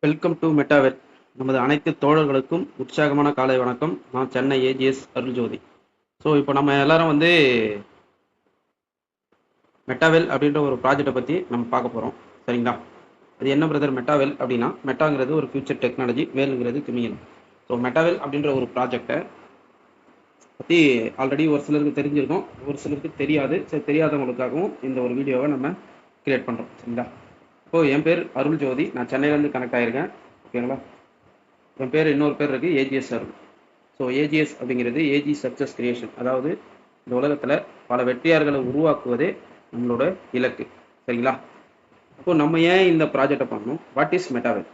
Welcome to மெட்டாவெல். நமது அனைத்து தோழர்களுக்கும் உற்சாகமான காலை வணக்கம். நான் சென்னை ஏஜிஎஸ் அருள்ஜோதி. ஸோ இப்போ நம்ம எல்லாரும் மெட்டாவெல் அப்படின்ற ஒரு ப்ராஜெக்டை பற்றி நம்ம பார்க்க போகிறோம். சரிங்களா? அது என்ன பிரதர் மெட்டாவெல் அப்படின்னா, மெட்டாங்கிறது ஒரு ஃபியூச்சர் டெக்னாலஜி, வேலுங்கிறது கிமியல். ஸோ மெட்டாவெல் அப்படின்ற ஒரு ப்ராஜெக்டை பற்றி ஆல்ரெடி ஒரு சிலருக்கு தெரிஞ்சிருக்கும், ஒரு சிலருக்கு தெரியாது. சரி, தெரியாதவங்களுக்காகவும் இந்த ஒரு வீடியோவை நம்ம கிரியேட் பண்ணுறோம். சரிங்களா? இப்போது என் பேர் அருள்ஜோதி. நான் சென்னையிலேருந்து கனெக்ட் ஆகியிருக்கேன். ஓகேங்களா? என் பேர் இன்னொரு பேர் இருக்குது, ஏஜிஎஸ் அருள். ஸோ ஏஜிஎஸ் அப்படிங்கிறது ஏஜி சக்ஸஸ் கிரியேஷன். அதாவது இந்த உலகத்தில் பல வெற்றியாளர்களை உருவாக்குவதே நம்மளோட இலக்கு. சரிங்களா? அப்போது நம்ம ஏன் இந்த ப்ராஜெக்டை பண்ணணும்? What is Metawell?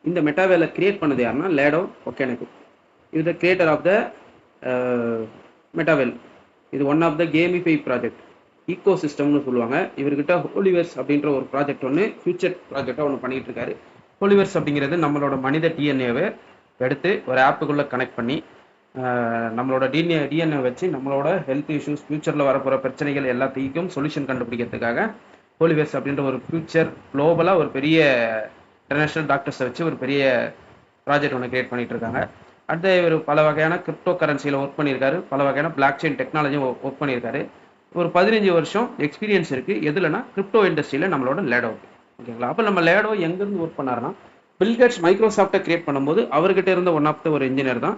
இந்த மெட்டாவெலை கிரியேட் பண்ணது யாருன்னா லேடோ ஒகேனக்கு. இது த கிரியேட்டர் ஆஃப் த மெட்டாவெல். இது one of the gamify project, eco சிஸ்டம்னு சொல்லுவாங்க. இவர்கிட்ட ஹோலிவர்ஸ் அப்படின்ற ஒரு ப்ராஜெக்ட் ஒன்று, ஃபியூச்சர் ப்ராஜெக்டாக ஒன்று பண்ணிகிட்டு இருக்காரு. ஹோலிவர்ஸ் அப்படிங்கிறது நம்மளோட மனித டிஎன்ஏவை எடுத்து ஒரு ஆப்புக்குள்ளே கனெக்ட் பண்ணி நம்மளோட டிஎன்ஏ வச்சு நம்மளோட ஹெல்த் இஷ்யூஸ், ஃபியூச்சரில் வரப்போகிற பிரச்சனைகள் எல்லாத்தையும் சொல்யூஷன் கண்டுபிடிக்கிறதுக்காக ஹோலிவர்ஸ் அப்படின்ற ஒரு ஃபியூச்சர் குளோபலாக ஒரு பெரிய இன்டர்நேஷ்னல் டாக்டர்ஸை வச்சு ஒரு பெரிய ப்ராஜெக்ட் ஒன்று கிரியேட் பண்ணிகிட்டு இருக்காங்க. அடுத்து இவர் பல வகையான கிரிப்டோ கரன்சியில் ஒர்க் பண்ணியிருக்காரு, பல வகையான பிளாக் செயின் டெக்னாலஜியும் ஒர்க் பண்ணியிருக்காரு. ஒரு 15 வருஷம் எக்ஸ்பீரியன்ஸ் இருக்குது. எதுலனா கிரிப்டோ இண்டஸ்ட்ரியில் நம்மளோட லேடோவுக்கு. ஓகேங்களா? அப்போ நம்ம லேடோ எங்கேருந்து ஒர்க் பண்ணாருன்னா, பில்கேட்ஸ் மைக்ரோசாஃப்ட்டை கிரியேட் பண்ணும்போது அவர்கிட்ட இருந்த ஒன் ஆஃப் த ஒரு இன்ஜினியர் தான்,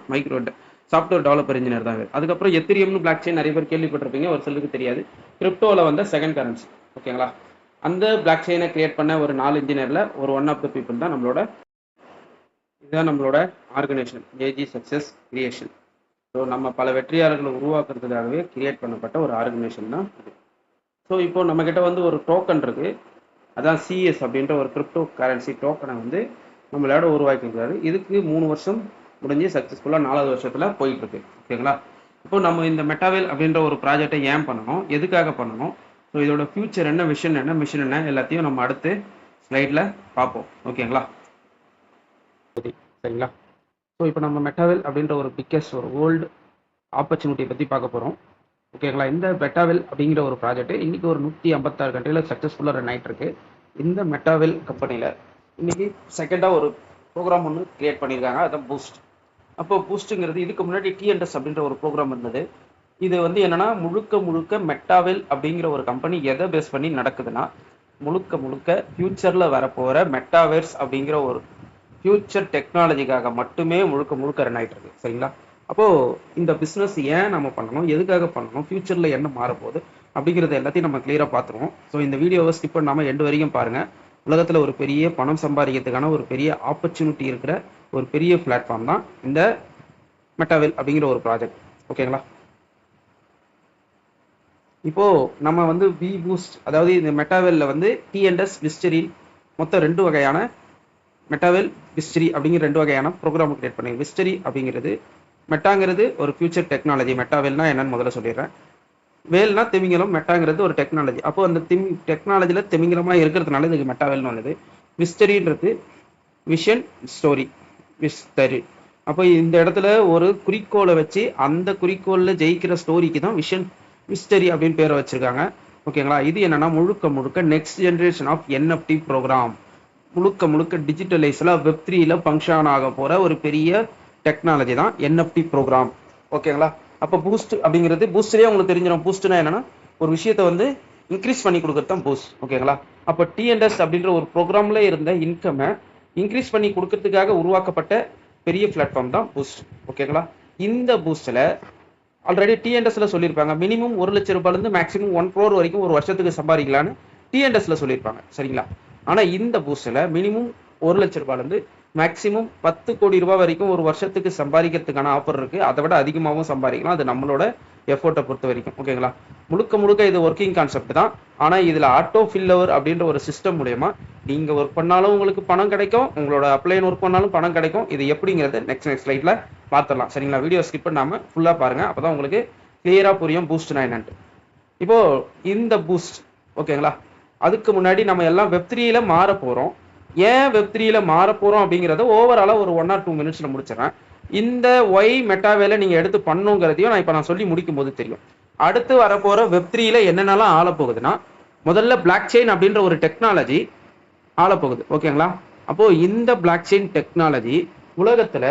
சாஃப்ட்வேர் டெவலப்பர் இன்ஜினியர் தான். அதுக்கப்புறம் எத்திரியம்னு பிளாக் செயின் நிறைய பேர் கேள்விப்பட்டிருப்பீங்க, ஒரு சிலருக்கு தெரியாது. கிரிப்டோவில் வந்த செகண்ட் கரன்சி. ஓகேங்களா? அந்த பிளாக் செயினை கிரியேட் பண்ண ஒரு 4 இன்ஜினியரில் ஒரு ஒன் ஆஃப் த பீப்புள் தான் இதுதான் நம்மளோட organisation AG success creation. So நம்ம பல வெற்றியாளர்களை உருவாக்குறதுக்காகவே கிரியேட் பண்ணப்பட்ட ஒரு ஆர்கனைசேஷன் தான் இது. ஸோ இப்போ நம்மக்கிட்ட ஒரு டோக்கன் இருக்குது, அதான் சிஎஸ் அப்படின்ற ஒரு கிரிப்டோ கரன்சி டோக்கனை நம்மளோட உருவாக்கியிருக்காரு. இதுக்கு 3 வருஷம் முடிஞ்சு சக்ஸஸ்ஃபுல்லாக 4வது வருஷத்தில் போயிட்டுருக்கு. ஓகேங்களா? இப்போ நம்ம இந்த மெட்டாவெல் அப்படின்ற ஒரு ப்ராஜெக்டை ஏன் பண்ணணும், எதுக்காக பண்ணணும், ஸோ இதோட ஃபியூச்சர் என்ன, மிஷன் என்ன எல்லாத்தையும் நம்ம அடுத்து ஸ்லைடில் பார்ப்போம். ஓகேங்களா? சரிங்களா? ஸோ இப்போ நம்ம மெட்டாவெல் அப்படின்ற ஒரு பிக்கஸ்ட் ஒரு வேர்ல்டு ஆப்பர்ச்சுனிட்டியை பற்றி பார்க்க போகிறோம். ஓகேங்களா? இந்த மெட்டாவெல் அப்படிங்கிற ஒரு ப்ராஜெக்ட் இன்றைக்கி ஒரு 156 கண்ட்ரியில் சக்ஸஸ்ஃபுல்லாக ரன் ஆகிட்டு இருக்கு. இந்த மெட்டாவெல் கம்பெனியில் இன்றைக்கி செகண்டாக ஒரு ப்ரோக்ராம் ஒன்று கிரியேட் பண்ணியிருக்காங்க, அதான் பூஸ்ட். அப்போ பூஸ்ட்டுங்கிறது இதுக்கு முன்னாடி டிஎன்எஸ் அப்படின்ற ஒரு ப்ரோக்ராம் இருந்தது. இது என்னென்னா முழுக்க மெட்டாவெல் அப்படிங்கிற ஒரு கம்பெனி எதை பேஸ் பண்ணி நடக்குதுன்னா, முழுக்க ஃப்யூச்சரில் வரப்போகிற மெட்டாவெர்ஸ் அப்படிங்கிற ஒரு ஃபியூச்சர் டெக்னாலஜிக்காக மட்டுமே முழுக்க ரன் ஆகிட்டு இருக்கு. சரிங்களா? அப்போது இந்த பிஸ்னஸ் ஏன் நம்ம பண்ணணும், எதுக்காக பண்ணணும், ஃபியூச்சரில் என்ன மாறப்போகுது அப்படிங்கிறது எல்லாத்தையும் நம்ம கிளியராக பார்த்துருவோம். ஸோ இந்த வீடியோவை ஸ்கிப் பண்ணாமல் எண்டு வரைக்கும் பாருங்கள். உலகத்தில் ஒரு பெரிய பணம் சம்பாதிக்கிறதுக்கான ஒரு பெரிய ஆப்பர்ச்சுனிட்டி இருக்கிற ஒரு பெரிய பிளாட்ஃபார்ம் தான் இந்த மெட்டாவெல் அப்படிங்கிற ஒரு ப்ராஜெக்ட். ஓகேங்களா? இப்போது நம்ம வி பூஸ்ட், அதாவது இந்த மெட்டாவெல்ல டிஎன்எஸ் விஸ்டரி மொத்தம் 2 வகையான மெட்டாவெல் விஸ்டரி அப்படிங்கிற 2 வகையான ப்ரோக்ராம் கிரியேட் பண்ணி. விஸ்டரி அப்படிங்கிறது, மெட்டாங்கிறது ஒரு ஃபியூச்சர் டெக்னாலஜி. மெட்டாவெல்னா என்னன்னு முதல்ல சொல்லிடுறேன். வேல்னா திமிங்கலம், மெட்டாங்கிறது ஒரு டெக்னாலஜி. அப்போ அந்த டெக்னாலஜியில் திமிங்கலமாக இருக்கிறதுனால இதுக்கு மெட்டாவெல்னு வந்தது. விஸ்டரின்றது விஷன் ஸ்டோரி, விஸ்தரி. அப்போ இந்த இடத்துல ஒரு குறிக்கோளை வச்சு அந்த குறிக்கோளில் ஜெயிக்கிற ஸ்டோரிக்கு தான் விஸ்டரி அப்படின்னு பேரை வச்சிருக்காங்க. ஓகேங்களா? இது என்னன்னா முழுக்க next generation of NFT programme. முழுக்க டிஜிட்டலைஸில் வெப்3ல ஃபங்க்ஷன் ஆக போகிற ஒரு பெரிய டெக்னாலஜி தான் என்எஃப்டி ப்ரோக்ராம். ஓகேங்களா? அப்போ பூஸ்ட் அப்படிங்கிறது, பூஸ்ட்லேயே உங்களுக்கு தெரிஞ்சிடும். பூஸ்ட்னா என்னன்னா ஒரு விஷயத்தை இன்க்ரீஸ் பண்ணி கொடுக்குறது தான் பூஸ்ட். ஓகேங்களா? அப்போ டிஎன்எஸ் அப்படின்ற ஒரு ப்ரோக்ராமில் இருந்த இன்கமை இன்க்ரீஸ் பண்ணி கொடுக்கறதுக்காக உருவாக்கப்பட்ட பெரிய பிளாட்ஃபார்ம் தான் பூஸ்ட். ஓகேங்களா? இந்த பூஸ்டில் ஆல்ரெடி டிஎன்எஸ்ல சொல்லியிருப்பாங்க, மினிமம் 1 லட்சம் ரூபாயிலேருந்து மேக்ஸிமம் 1 crore வரைக்கும் ஒரு வருஷத்துக்கு சம்பாதிக்கலான்னு டிஎன்எஸ்ல சொல்லியிருப்பாங்க. சரிங்களா? ஆனால் இந்த பூஸ்டில் மினிமம் 1 லட்சம் ரூபாயிலேருந்து மேக்ஸிமம் 10 கோடி ரூபாய் வரைக்கும் ஒரு வருஷத்துக்கு சம்பாதிக்கிறதுக்கான ஆஃபர் இருக்குது. அதை விட அதிகமாகவும் சம்பாதிக்கலாம், அது நம்மளோட எஃபோர்ட்டை பொறுத்த வரைக்கும். ஓகேங்களா? முழுக்க இது ஒர்க்கிங் கான்செப்ட் தான். ஆனால் இதில் ஆட்டோ ஃபில்லவர் அப்படின்ற ஒரு சிஸ்டம் மூலயமா நீங்கள் ஒர்க் பண்ணாலும் உங்களுக்கு பணம் கிடைக்கும், உங்களோட அப்ளைன் ஒர்க் பண்ணாலும் பணம் கிடைக்கும். இது எப்படிங்கிறது நெக்ஸ்ட் ஸ்லைடில் பார்த்துடலாம். சரிங்களா? வீடியோ ஸ்கிப் பண்ணாமல் ஃபுல்லாக பாருங்கள், அப்போ தான் உங்களுக்கு கிளியராக புரியும் பூஸ்ட்னா என்னன்ட்டு. இப்போது இந்த பூஸ்ட், ஓகேங்களா, அதுக்கு முன்னாடி நம்ம எல்லாம் வெப்3ல மாற போகிறோம். ஏன் வெப்3ல மாற போகிறோம் அப்படிங்கிறத ஓவராலாக ஒரு 1 or 2 minutesல முடிச்சிடறேன். இந்த ஒய் மெட்டாவேலை நீங்கள் எடுத்து பண்ணுங்கிறதையும் நான் சொல்லி முடிக்கும் போது தெரியும். அடுத்து வரப்போகிற வெப்3ல என்னென்னலாம் ஆள போகுதுன்னா, முதல்ல பிளாக் செயின் அப்படின்ற ஒரு டெக்னாலஜி ஆள போகுது. ஓகேங்களா? அப்போ இந்த பிளாக் செயின் டெக்னாலஜி உலகத்துல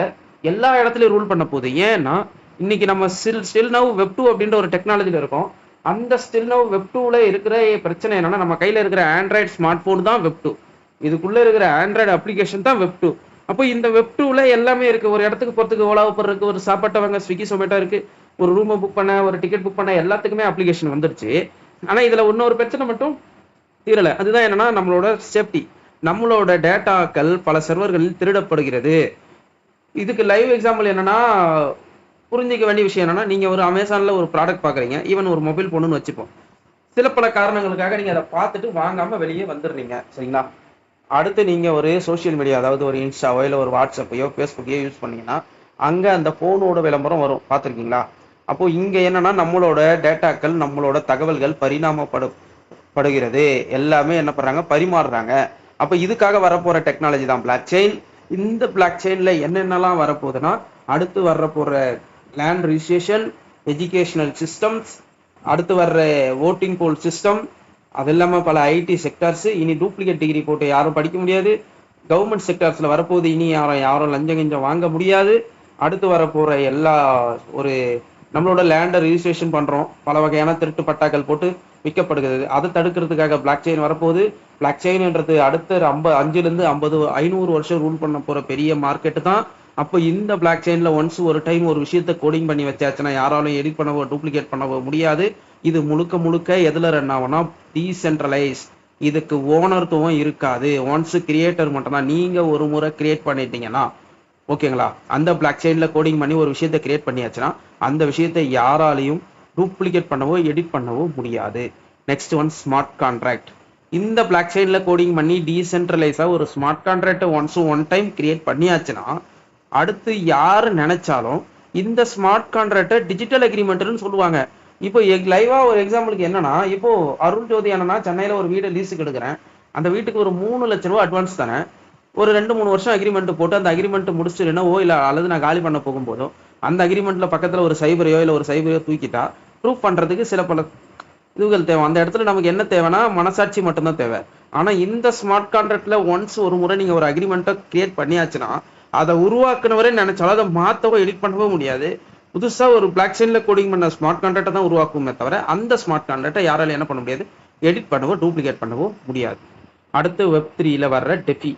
எல்லா இடத்துலயும் ரூல் பண்ண போகுது. ஏன்னா இன்னைக்கு நம்ம ஸ்டில் நவ் வெப் 2 அப்படின்ற ஒரு டெக்னாலஜில இருக்கோம். அந்த ஸ்டில் நவ் வெப் 2ல இருக்கிற பிரச்சனை என்னன்னா, நம்ம கையில இருக்கிற ஆண்ட்ராய்டு ஸ்மார்ட் போன் தான் வெப் 2, இதுக்குள்ள இருக்கிற ஆண்ட்ராய்டு அப்ளிகேஷன் தான் வெப் 2. அப்போ இந்த வெப் 2ல எல்லாமே இருக்கு. ஒரு இடத்துக்கு போறதுக்கு ஓலா ஊபர் இருக்கு, ஒரு சாப்பாட்டை வாங்க ஸ்விக்கி சொமேட்டோ இருக்கு, ஒரு ரூமை புக் பண்ண, ஒரு டிக்கெட் புக் பண்ண, எல்லாத்துக்குமே அப்ளிகேஷன் வந்துருச்சு. ஆனா இதுல இன்னொரு பிரச்சனை மட்டும் தீரல. அதுதான் என்னன்னா நம்மளோட சேஃப்டி. நம்மளோட டேட்டாக்கள் பல சர்வர்களில் திருடப்படுகிறது. இதுக்கு லைவ் எக்ஸாம்பிள் என்னன்னா, புரிஞ்சிக்க வேண்டிய விஷயம் என்னன்னா, நீங்க ஒரு அமேசான்ல ஒரு ப்ராடக்ட் பாக்குறீங்க, ஈவன் ஒரு மொபைல் போனுன்னு வச்சுப்போம். சில பல காரணங்களுக்காக நீங்க அதை பார்த்துட்டு வாங்காம வெளியே வந்துடுறீங்க, சரிங்களா? அடுத்து நீங்க ஒரு சோசியல் மீடியா, அதாவது ஒரு இன்ஸ்டாவோ இல்லை ஒரு வாட்ஸ்அப்பையோ ஃபேஸ்புக்கையோ யூஸ் பண்ணீங்கன்னா அங்க அந்த போனோட விளம்பரம் வரும், பார்த்துருக்கீங்களா? அப்போ இங்க என்னன்னா நம்மளோட டேட்டாக்கள், நம்மளோட தகவல்கள் பரிணாமப்படுகிறது. எல்லாமே என்ன பண்றாங்க, பரிமாறுறாங்க. அப்ப இதுக்காக வரப்போற டெக்னாலஜி தான் பிளாக் செயின். இந்த பிளாக் செயின்ல என்னென்னலாம் வரப்போகுதுன்னா, அடுத்து வர்ற போற லேண்ட் ரிஜிஸ்ட்ரேஷன், எஜுகேஷனல் சிஸ்டம்ஸ், அடுத்து வர்ற ஓட்டிங் போல் சிஸ்டம், அது இல்லாமல் பல ஐடி செக்டார்ஸ். இனி டூப்ளிகேட் டிகிரி போட்டு யாரும் படிக்க முடியாது. கவர்மெண்ட் செக்டார்ஸ்ல வரப்போகுது, இனி யாரும் லஞ்சம் கிஞ்சம் வாங்க முடியாது. அடுத்து வரப்போற எல்லா ஒரு நம்மளோட லேண்டை ரிஜிஸ்ட்ரேஷன் பண்றோம், பல வகையான திருட்டு பட்டாக்கள் போட்டு விற்கப்படுகிறது. அதை தடுக்கிறதுக்காக பிளாக் செயின் வரப்போகுது. பிளாக் செயின்ன்றது அடுத்த 5ல இருந்து 500 வருஷம் ரூல் பண்ண போற பெரிய மார்க்கெட்டு தான். அப்போ இந்த பிளாக் செயின்ல ஒன்ஸ் ஒரு டைம் ஒரு விஷயத்த கோடிங் பண்ணி வச்சாச்சுன்னா யாராலும் எடிட் பண்ணவோ டூப்ளிகேட் பண்ணவோ முடியாது. இது முழுக்க முழுக்க எதுல ரன் ஆகும்னா டீசென்ட்ரலைஸ். இதுக்கு ஓனர்த்துவம் இருக்காது. ஒன்ஸ் கிரியேட்டர் மட்டும் தான். நீங்க ஒரு முறை கிரியேட் பண்ணிட்டீங்கன்னா ஓகேங்களா, அந்த பிளாக் செயின்ல கோடிங் பண்ணி ஒரு விஷயத்த கிரியேட் பண்ணியாச்சுன்னா அந்த விஷயத்தை யாராலையும் டூப்ளிகேட் பண்ணவோ எடிட் பண்ணவோ முடியாது. Next one smart contract. இந்த பிளாக் செயின்ல கோடிங் பண்ணி டீசென்ட்ரலைஸா ஒரு smart contract one time create பண்ணியாச்சுன்னா அடுத்து யாரு நினைச்சாலும் இந்த ஸ்மார்ட் கான்ட்ராக்டை டிஜிட்டல் அக்ரிமெண்ட்னு சொல்லுவாங்க. இப்போ லைவா ஒரு எக்ஸாம்பிளுக்கு என்னன்னா, இப்போ அருள் ஜோதி என்னன்னா சென்னையில ஒரு வீடு லீஸுக்கு எடுக்கிறேன், அந்த வீட்டுக்கு ஒரு 3 லட்சம் ரூபாய் அட்வான்ஸ் தானே, ஒரு 2-3 வருஷம் அக்ரிமெண்ட் போட்டு அந்த அக்ரிமெண்ட் முடிச்சுட்டுனா இல்ல அல்லது நான் காலி பண்ண போகும்போதோ அந்த அக்ரிமெண்ட்ல பக்கத்துல ஒரு சைபரையோ இல்லை ஒரு சைபரையோ தூக்கிட்டா ப்ரூஃப் பண்றதுக்கு சில பல இதுகள் தேவை. அந்த இடத்துல நமக்கு என்ன தேவைன்னா மனசாட்சி மட்டும்தான் தேவை. ஆனா இந்த ஸ்மார்ட் கான்ட்ராக்ட்ல ஒன்ஸ் ஒரு முறை நீங்க ஒரு அக்ரிமெண்ட்டை கிரியேட் பண்ணியாச்சுன்னா அதை உருவாக்குனவரே நினைச்சாலும் அதை மாற்றவோ எடிட் பண்ணவோ முடியாது. புதுசா ஒரு பிளாக் செயின்ல கோடிங் பண்ண ஸ்மார்ட் கான்ட்ராக்டை தான் உருவாக்குமே தவிர அந்த ஸ்மார்ட் கான்ட்ராக்டை யாராலும் என்ன பண்ண முடியாது, எடிட் பண்ணவோ டூப்ளிகேட் பண்ணவோ முடியாது. அடுத்து வெப் 3ல வர்ற டெஃபி.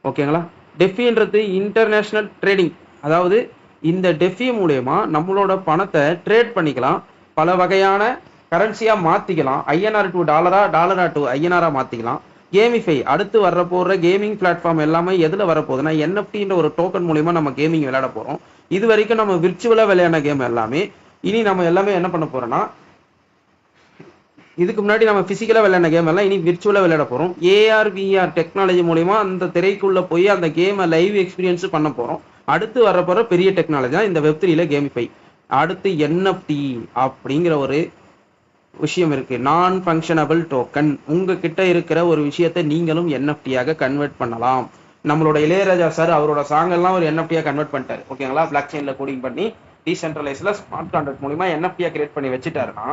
ஓகேங்களா, டெஃபின்றது இன்டர்நேஷனல் ட்ரேடிங். அதாவது இந்த டெஃபி மூலயமா நம்மளோட பணத்தை ட்ரேட் பண்ணிக்கலாம், பல வகையான கரன்சியா மாத்திக்கலாம், ஐஎன்ஆர் டு டாலரா, டாலரா டு ஐஎன்ஆரா மாத்திக்கலாம். கேமிஃபை, அடுத்து வர போற கேமிங் பிளாட்ஃபார்ம் எல்லாமே எதுல வரப்போகுதுன்னா என்எஃப்டின்ற ஒரு டோக்கன் மூலயமா நம்ம கேமிங் விளையாட போறோம். இது வரைக்கும் நம்ம விர்ச்சுவலா விளையாடின கேம் எல்லாமே இனி நம்ம எல்லாமே என்ன பண்ண போறோம்னா, இதுக்கு முன்னாடி நம்ம பிசிக்கலா விளையாடின கேம் எல்லாம் இனி விர்ச்சுவலா விளையாட போறோம். ஏஆர் விஆர் டெக்னாலஜி மூலயமா அந்த திரைக்குள்ள போய் அந்த கேமை லைவ் எக்ஸ்பீரியன்ஸ் பண்ண போறோம். அடுத்து வர போற பெரிய டெக்னாலஜி தான் இந்த வெப்3ல கேமிஃபை. அடுத்து என்எஃப்டி அப்படிங்கிற ஒரு விஷயம் இருக்கு, நான் ஃபங்க்ஷனபிள் டோக்கன். உங்ககிட்ட இருக்கிற ஒரு விஷயத்தை நீங்களும் என்எஃப்டியாக கன்வெர்ட் பண்ணலாம். நம்மளோட இளையராஜா சார் அவரோட சாங் எல்லாம் ஒரு என்எஃப்டியா கன்வெர்ட் பண்ணிட்டாரு. ஓகேங்களா, பிளாக் செயின்ல கோடிங் பண்ணி டீசென்ட்ரலைஸ்ல ஸ்மார்ட் கான்ட்ராக்ட் மூலமா என்எஃப்டியா கிரியேட் பண்ணி வச்சுட்டாருன்னா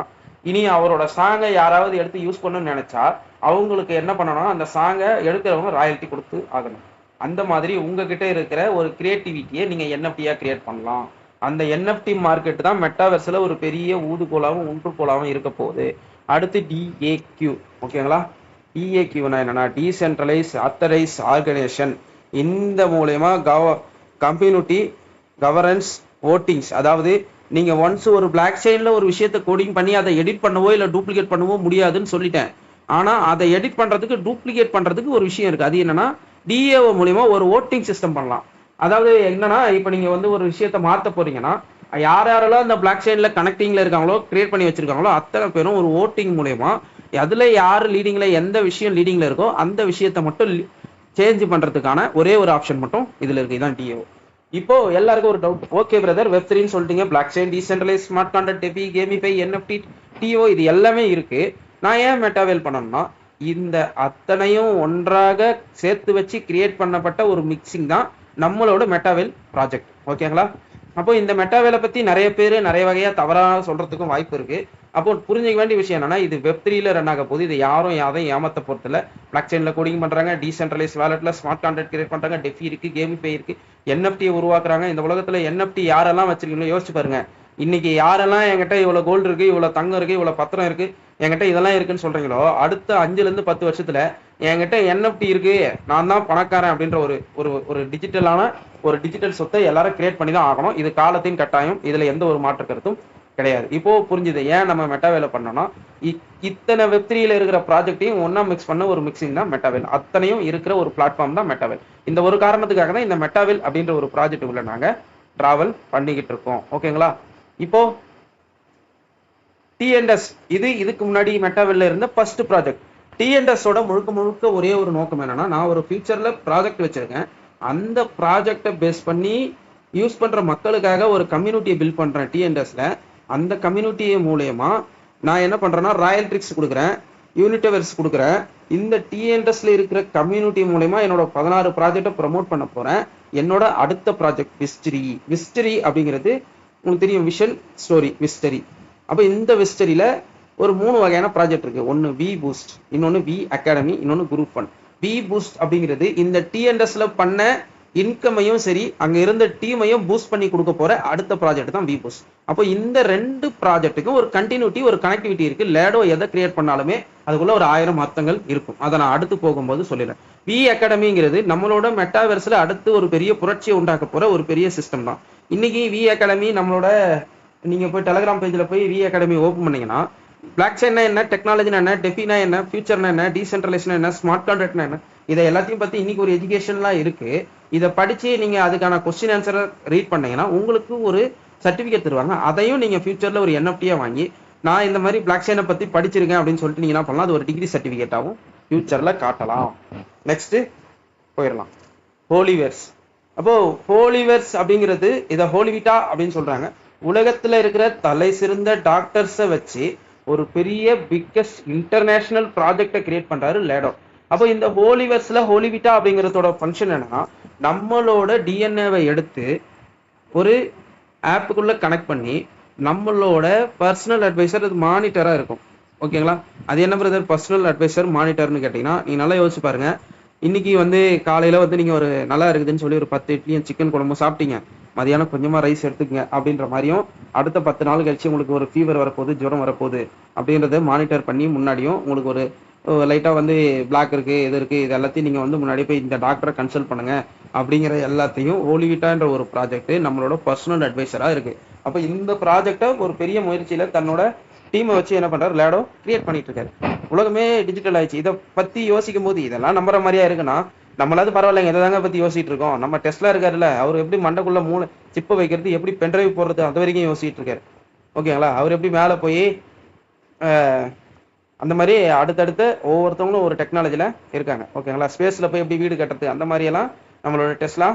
இனி அவரோட சாங்கை யாராவது எடுத்து யூஸ் பண்ணணும்னு நினைச்சா அவங்களுக்கு என்ன பண்ணணும், அந்த சாங்கை எடுக்கிறவங்க ராயல்ட்டி கொடுத்து ஆகணும். அந்த மாதிரி உங்ககிட்ட இருக்கிற ஒரு கிரியேட்டிவிட்டியை நீங்க என்எஃப்டியா கிரியேட் பண்ணலாம். அந்த என்எஃப்டி மார்க்கெட் தான் மெட்டாவர்ஸ்ல ஒரு பெரிய ஊதுகோலாவும் ஊன்றுகோலாவும் இருக்க போகுது. அடுத்து டிஏக்யூ. ஓகேங்களா, டிஏக்யூனா என்னன்னா டீசென்ட்ரலைஸ் ஆத்தரைஸ் ஆர்கனைசேஷன். இந்த மூலயமா கம்யூனிட்டி கவர்னன்ஸ் ஓட்டிங்ஸ். அதாவது நீங்க ஒன்ஸ் ஒரு பிளாக் செயின்ல ஒரு விஷயத்தை கோடிங் பண்ணி அதை எடிட் பண்ணவோ இல்லை டூப்ளிகேட் பண்ணவோ முடியாதுன்னு சொல்லிட்டேன். ஆனா அதை எடிட் பண்றதுக்கு டூப்ளிகேட் பண்றதுக்கு ஒரு விஷயம் இருக்கு. அது என்னன்னா டிஏஓ மூலயமா ஒரு ஓட்டிங் சிஸ்டம் பண்ணலாம். அதாவது என்னன்னா, இப்ப நீங்க வந்து ஒரு விஷயத்த மாத்த போறீங்கன்னா யாரெல்லாம் அந்த பிளாக் செயின்ல கனெக்டிங்ல இருக்காங்களோ கிரியேட் பண்ணி வச்சிருக்காங்களோ அத்தனை பேரும் ஒரு ஓட்டிங் மூலயமா அதுல யாரு லீடிங்ல எந்த விஷயம் லீடிங்ல இருக்கோ அந்த விஷயத்த மட்டும் சேஞ்ச் பண்றதுக்கான ஒரே ஒரு ஆப்ஷன் மட்டும் இதுல இருக்கு. இதுதான் டிஏஓ. இப்போ எல்லாருக்கும் ஒரு டவுட், ஓகே பிரதர் வெப்3ன்னு சொல்லிட்டீங்க, blockchain, decentralise, smart contract, DeFi, GameFi, NFT, DAO இது எல்லாமே இருக்கு. நான் ஏன் மெட்டாவேல் பண்ணணும்னா இந்த அத்தனையும் ஒன்றாக சேர்த்து வச்சு கிரியேட் பண்ணப்பட்ட ஒரு மிக்சிங் தான் நம்மளோட மெட்டாவேல் ப்ராஜெக்ட். ஓகேங்களா, அப்போ இந்த மெட்டாவேலை பத்தி நிறைய பேர் நிறைய வகையா தவறா சொல்றதுக்கும் வாய்ப்பு இருக்கு. அப்போ புரிஞ்சிக்க வேண்டிய விஷயம் என்னன்னா, இது வெப்3ல ரன் ஆக போகுது. இது யாரும் யாரையும் ஏமாத்த போறதில்ல. பிளாக் செயின்ல கோடிங் பண்றாங்க, டீசென்ட்ரலைஸ் வாலெட்ல ஸ்மார்ட் கான்ட்ராக்ட் கிரியேட் பண்றாங்க, டெஃபி இருக்கு, கேமிஃபை இருக்கு, NFT உருவாக்குறாங்க. இந்த உலகத்துல NFT யாரெல்லாம் வச்சிருக்கீங்களோ யோசிச்சு பாருங்க. இன்னைக்கு யாரெல்லாம் என்கிட்ட இவ்வளவு கோல்டு இருக்கு, இவ்வளவு தங்கம் இருக்கு, இவ்வளவு பத்திரம் இருக்கு, என்கிட்ட இதெல்லாம் இருக்குன்னு சொல்றீங்களோ, அடுத்த 5ல இருந்து 10 வருஷத்துல என்கிட்ட NFT இருக்கு, நான் தான் பணக்காரன் அப்படின்ற ஒரு ஒரு ஒரு டிஜிட்டல் சொத்தை எல்லாரும் கிரியேட் பண்ணி தான் ஆகணும். இது காலத்தின் கட்டாயம். இதுல எந்த ஒரு மாற்று கருத்தும் கிடையாது. இப்போ புரிஞ்சுது ஏன் நம்ம மெட்டாவேல பண்ணோம்னா, இத்தனை வெப்3ல இருக்கிற ப்ராஜெக்டையும் ஒன்னா மிக்ஸ் பண்ண ஒரு மிக்சிங் தான் மெட்டாவேல். அத்தனையும் இருக்கிற ஒரு பிளாட்ஃபார்ம் தான் மெட்டாவேல். இந்த ஒரு காரணத்துக்காக தான் இந்த மெட்டாவேல் அப்படின்ற ஒரு ப்ராஜெக்ட் உள்ள நாங்க டிராவல் பண்ணிக்கிட்டு இருக்கோம். ஓகேங்களா? இப்போ TNS இதுக்கு முன்னாடி மெட்டாவேல்ல இருந்த ஃபர்ஸ்ட் ப்ராஜெக்ட். TNS ஓட முழுக்க ஒரே ஒரு நோக்கம் என்னன்னா, நான் ஒரு ஃபியூச்சர்ல ப்ராஜெக்ட் வச்சிருக்கேன். அந்த ப்ராஜெக்டை பேஸ் பண்ணி யூஸ் பண்ற மக்களுக்காக ஒரு கம்யூனிட்டியை பில்ட் பண்றேன் TNSல. அந்த கம்யூனிட்டி மூலயமா நான் என்ன பண்றேன்னா, ராயல்ட்ரிக்ஸ் கொடுக்குறேன், யூனிட்டவர்ஸ் கொடுக்குறேன். இந்த TNSல இருக்கிற கம்யூனிட்டி மூலயமா என்னோட 16 ப்ராஜெக்டை ப்ரமோட் பண்ண போறேன். என்னோட அடுத்த ப்ராஜெக்ட் விஸ்டரி அப்படிங்கிறது உங்களுக்கு தெரியும், விஷன் ஸ்டோரி விஸ்டரி. அப்ப இந்த விஸ்டரியில ஒரு 3 வகையான ப்ராஜெக்ட் இருக்கு. ஒன்னு வி பூஸ்ட், இன்னொன்னு வி அகாடமி, இன்னொன்னு குரூப் 1. வி பூஸ்ட் அப்படிங்கிறது இந்த TNSல பண்ண இன்கமையும் சரி, அங்க இருந்த டீமையும் பூஸ்ட் பண்ணி கொடுக்க போற அடுத்த ப்ராஜெக்ட் தான் வி பூஸ்ட். அப்போ இந்த 2 ப்ராஜெக்ட்டுக்கும் ஒரு கண்டினியூட்டி, ஒரு கனெக்டிவிட்டி இருக்கு. லேடோ எதை கிரியேட் பண்ணாலுமே அதுக்குள்ள ஒரு 1000 அர்த்தங்கள் இருக்கும். அதை நான் அடுத்து போகும்போது சொல்லிடுறேன். வி அகாடமிங்கிறது நம்மளோட மெட்டாவர்ஸ்ல அடுத்து ஒரு பெரிய புரட்சியை உண்டாக்க போற ஒரு பெரிய சிஸ்டம் தான். இன்னைக்கு வி அகாடமி நம்மளோட, நீங்க போய் டெலிகிராம் பேஜ்ல போய் வி அகாடமி ஓப்பன் பண்ணீங்கன்னா, பிளாக் செயின்னா என்ன, டெக்னாலஜினா என்ன, டெஃபினா என்ன, ஃபியூச்சர்னா என்ன, டீசென்ட்ரலைஸ்னா என்ன, ஸ்மார்ட் கான்ட்ராக்ட்னா என்ன, இதை எல்லாத்தையும் பத்தி இன்னைக்கு ஒரு எஜுகேஷன்லாம் இருக்கு. இதை படிச்சு நீங்க அதுக்கான கொஸ்டின் ஆன்சரை ரீட் பண்ணீங்கன்னா உங்களுக்கு ஒரு சர்டிபிகேட் தருவாங்க. அதையும் நீங்க ஃபியூச்சர்ல ஒரு NFT வாங்கி, நான் இந்த மாதிரி பிளாக் செயினை பத்தி படிச்சிருக்கேன் அப்படின்னு சொல்லிட்டு நீங்க என்ன பண்ணலாம், அது ஒரு டிகிரி சர்டிபிகேட்டாகவும் ஃபியூச்சர்ல காட்டலாம். நெக்ஸ்ட் போயிடலாம். ஹோலிவேர்ஸ். அப்போ ஹோலிவேர்ஸ் அப்படிங்கிறது, இதை ஹோலிவிட்டா அப்படின்னு சொல்றாங்க. உலகத்துல இருக்கிற தலை சிறந்த டாக்டர்ஸை வச்சு ஒரு பெரிய பிக்கஸ்ட் இன்டர்நேஷனல் ப்ராஜெக்டை கிரியேட் பண்றாரு லேடோ. அப்போ இந்த ஹோலிவர்ஸ்ல ஹோலிவிட்டா அப்படிங்கிறதோட ஃபங்க்ஷன் என்னன்னா, நம்மளோட டிஎன்ஏவை எடுத்து ஒரு ஆப்புக்குள்ள கனெக்ட் பண்ணி நம்மளோட பர்சனல் அட்வைசர் அது மானிட்டரா இருக்கும். ஓகேங்களா? அது என்ன பிரதர் பர்சனல் அட்வைசர் மானிட்டர்னு கேட்டீங்கன்னா, நீங்க நல்லா யோசிச்சு பாருங்க. இன்னைக்கு காலையில நீங்க ஒரு நல்லா இருக்குதுன்னு சொல்லி ஒரு 10 இட்லியும் சிக்கன் குழம்பும் சாப்பிட்டீங்க, மதியானம் கொஞ்சமா ரைஸ் எடுத்துக்கங்க அப்படின்ற மாதிரியும், அடுத்த 10 நாள் கழிச்சு உங்களுக்கு ஒரு ஃபீவர் வரப்போகுது, ஜுரம் வரப்போகுது அப்படின்றத மானிட்டர் பண்ணி முன்னாடியும் உங்களுக்கு ஒரு லைட்டா பிளாக் இருக்கு, இது இருக்கு, இது எல்லாத்தையும் நீங்க முன்னாடி போய் இந்த டாக்டரை கன்சல்ட் பண்ணுங்க அப்படிங்கிற எல்லாத்தையும் ஹோலிவிட்டான்ற ஒரு ப்ராஜெக்ட் நம்மளோட பர்சனல் அட்வைசரா இருக்கு. அப்ப இந்த ப்ராஜெக்டை ஒரு பெரிய முயற்சியில தன்னோட டீமை வச்சு என்ன பண்றாரு, லேடோ கிரியேட் பண்ணிட்டு இருக்காரு. உலகமே டிஜிட்டல் ஆயிடுச்சு. இதை பத்தி யோசிக்கும் போது இதெல்லாம் நம்புற மாதிரியா இருக்குன்னா, நம்மளாவது பரவாயில்லைங்க, இதை தாங்க பத்தி யோசிச்சுட்டு இருக்கோம். நம்ம டெஸ்லா இருக்காருல்ல, அவர் எப்படி மண்டைக்குள்ள மூளை சிப்பை வைக்கிறது, எப்படி பென்ட்ரைவ் போடுறது, அது வரைக்கும் யோசிச்சுட்டு இருக்காரு. ஓகேங்களா? அவர் எப்படி மேலே போய் அந்த மாதிரி அடுத்தடுத்து ஒவ்வொருத்தவங்களும் ஒரு டெக்னாலஜில இருக்காங்க. ஓகேங்களா? ஸ்பேஸ்ல போய் எப்படி வீடு கட்டுறது, அந்த மாதிரி எல்லாம் நம்மளோட டெஸ்லா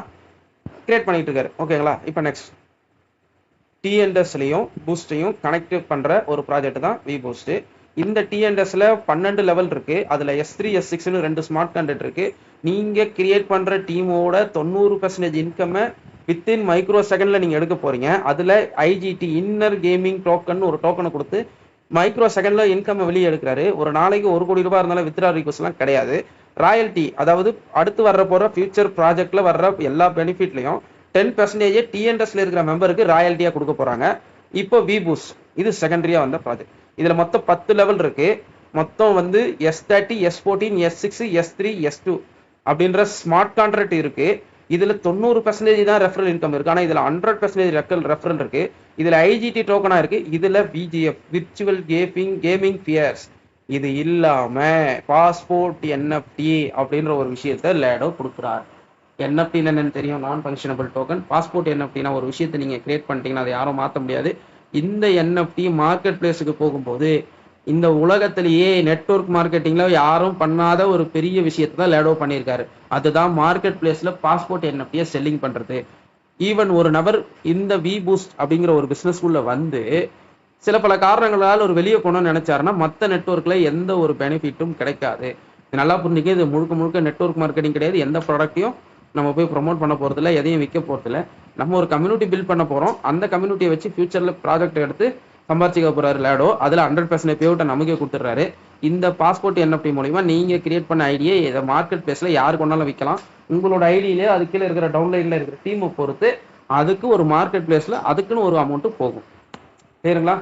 கிரியேட் பண்ணிட்டு இருக்காரு. ஓகேங்களா? இப்போ நெக்ஸ்ட் TNSலையும் பூஸ்டையும் கனெக்ட் பண்ற ஒரு ப்ராஜெக்ட் தான் வி பூஸ்ட். இந்த TNSல 12 லெவல் இருக்கு. அதுல S3 S6ன்னு 2 ஸ்மார்ட் கான்ட்ராக்ட் இருக்கு. நீங்க கிரியேட் பண்ற டீமோட 90% இன்கம் வித்தின் மைக்ரோ செகண்ட்ல நீங்க எடுக்க போறீங்க. அதுல IGT இன்னர் கேமிங் டோக்கன் ஒரு டோக்கனை கொடுத்து மைக்ரோ செகண்ட்ல இன்கம் வெளியே எடுக்கிறாரு. ஒரு நாளைக்கு 1 கோடி ரூபாய் இருந்தாலும் வித்ரா ரிக்வெஸ்ட் எல்லாம் கிடையாது. ராயல்டி, அதாவது அடுத்து வர்ற போற ஃபியூச்சர் ப்ராஜெக்ட்ல வர்ற எல்லா பெனிஃபிட்லயும் 10% TNSல இருக்கிற மெம்பருக்கு ராயல்டியா கொடுக்க போறாங்க. இப்போ வி பூஸ்ட் இது செகண்டரியா வந்த ப்ராஜெக்ட். இதுல மொத்தம் 10 லெவல் இருக்கு. மொத்தம் S30 S14 S6 S3 S2 அப்படின்ற ஸ்மார்ட் கான்ட்ராக்ட் இருக்கு. இதுல 90% தான் ரெஃபரல் இன்கம் இருக்கு. ஆனா இதுல 100% ரெஃபரல் இருக்கு. இதுல IGT டோக்கனா இருக்கு. இதுல VGF விர்ச்சுவல் கேமிங் ஃபியர்ஸ். இது இல்லாம பாஸ்போர்ட் NFT அப்படின்ற ஒரு விஷயத்த லேடோ கொடுக்குறாரு. NFT என்னன்னு தெரியும், நான் ஃபங்க்ஷனபிள் டோக்கன். பாஸ்போர்ட் NFTனா ஒரு விஷயத்தை நீங்க கிரியேட் பண்ணிட்டீங்கன்னா அதை யாரும் மாற்ற முடியாது. இந்த NFT மார்க்கெட் பிளேஸுக்கு போகும்போது இந்த உலகத்திலேயே நெட்வொர்க் மார்க்கெட்டிங்ல யாரும் பண்ணாத ஒரு பெரிய விஷயத்தை தான் லேடோ பண்ணியிருக்காரு. அதுதான் மார்க்கெட் பிளேஸ்ல பாஸ்போர்ட் NFTயை செல்லிங் பண்றது. ஈவன் ஒரு நபர் இந்த வி பூஸ்ட் அப்படிங்கிற ஒரு பிசினஸ்குள்ள சில பல காரணங்களால் ஒரு வெளியே போகணும்னு நினைச்சாருன்னா மற்ற நெட்வொர்க்ல எந்த ஒரு பெனிஃபிட்டும் கிடைக்காது. நல்லா புரிஞ்சுக்க, இது முழுக்க நெட்வொர்க் மார்க்கெட்டிங் கிடையாது. எந்த ப்ராடக்ட்டையும் நம்ம போய் ப்ரொமோட் பண்ண போறது இல்லை, எதையும் விற்க போறது இல்லை. நம்ம ஒரு கம்யூனிட்டி பில்ட் பண்ண போறோம். அந்த கம்யூனிட்டியை வச்சு ஃபியூச்சர்ல ப்ராஜெக்ட் எடுத்து சம்பாதிச்சிக்க போறாரு லேடோ. அதில் 100% பேவுட்டை நமக்கே கொடுத்துட்றாரு. இந்த பாஸ்போர்ட் என்எஃப்டி மூலிமா நீங்கள் கிரியேட் பண்ண ஐடியை இதை மார்க்கெட் பிளேஸில் யாருக்கு வேணாலும் விற்கலாம். உங்களோட ஐடியிலே அது கீழே இருக்கிற டவுன்லைனில் இருக்கிற டீமை பொறுத்து அதுக்கு ஒரு மார்க்கெட் பிளேஸில் அதுக்குன்னு ஒரு அமௌண்ட்டு போகும். சரிங்களா?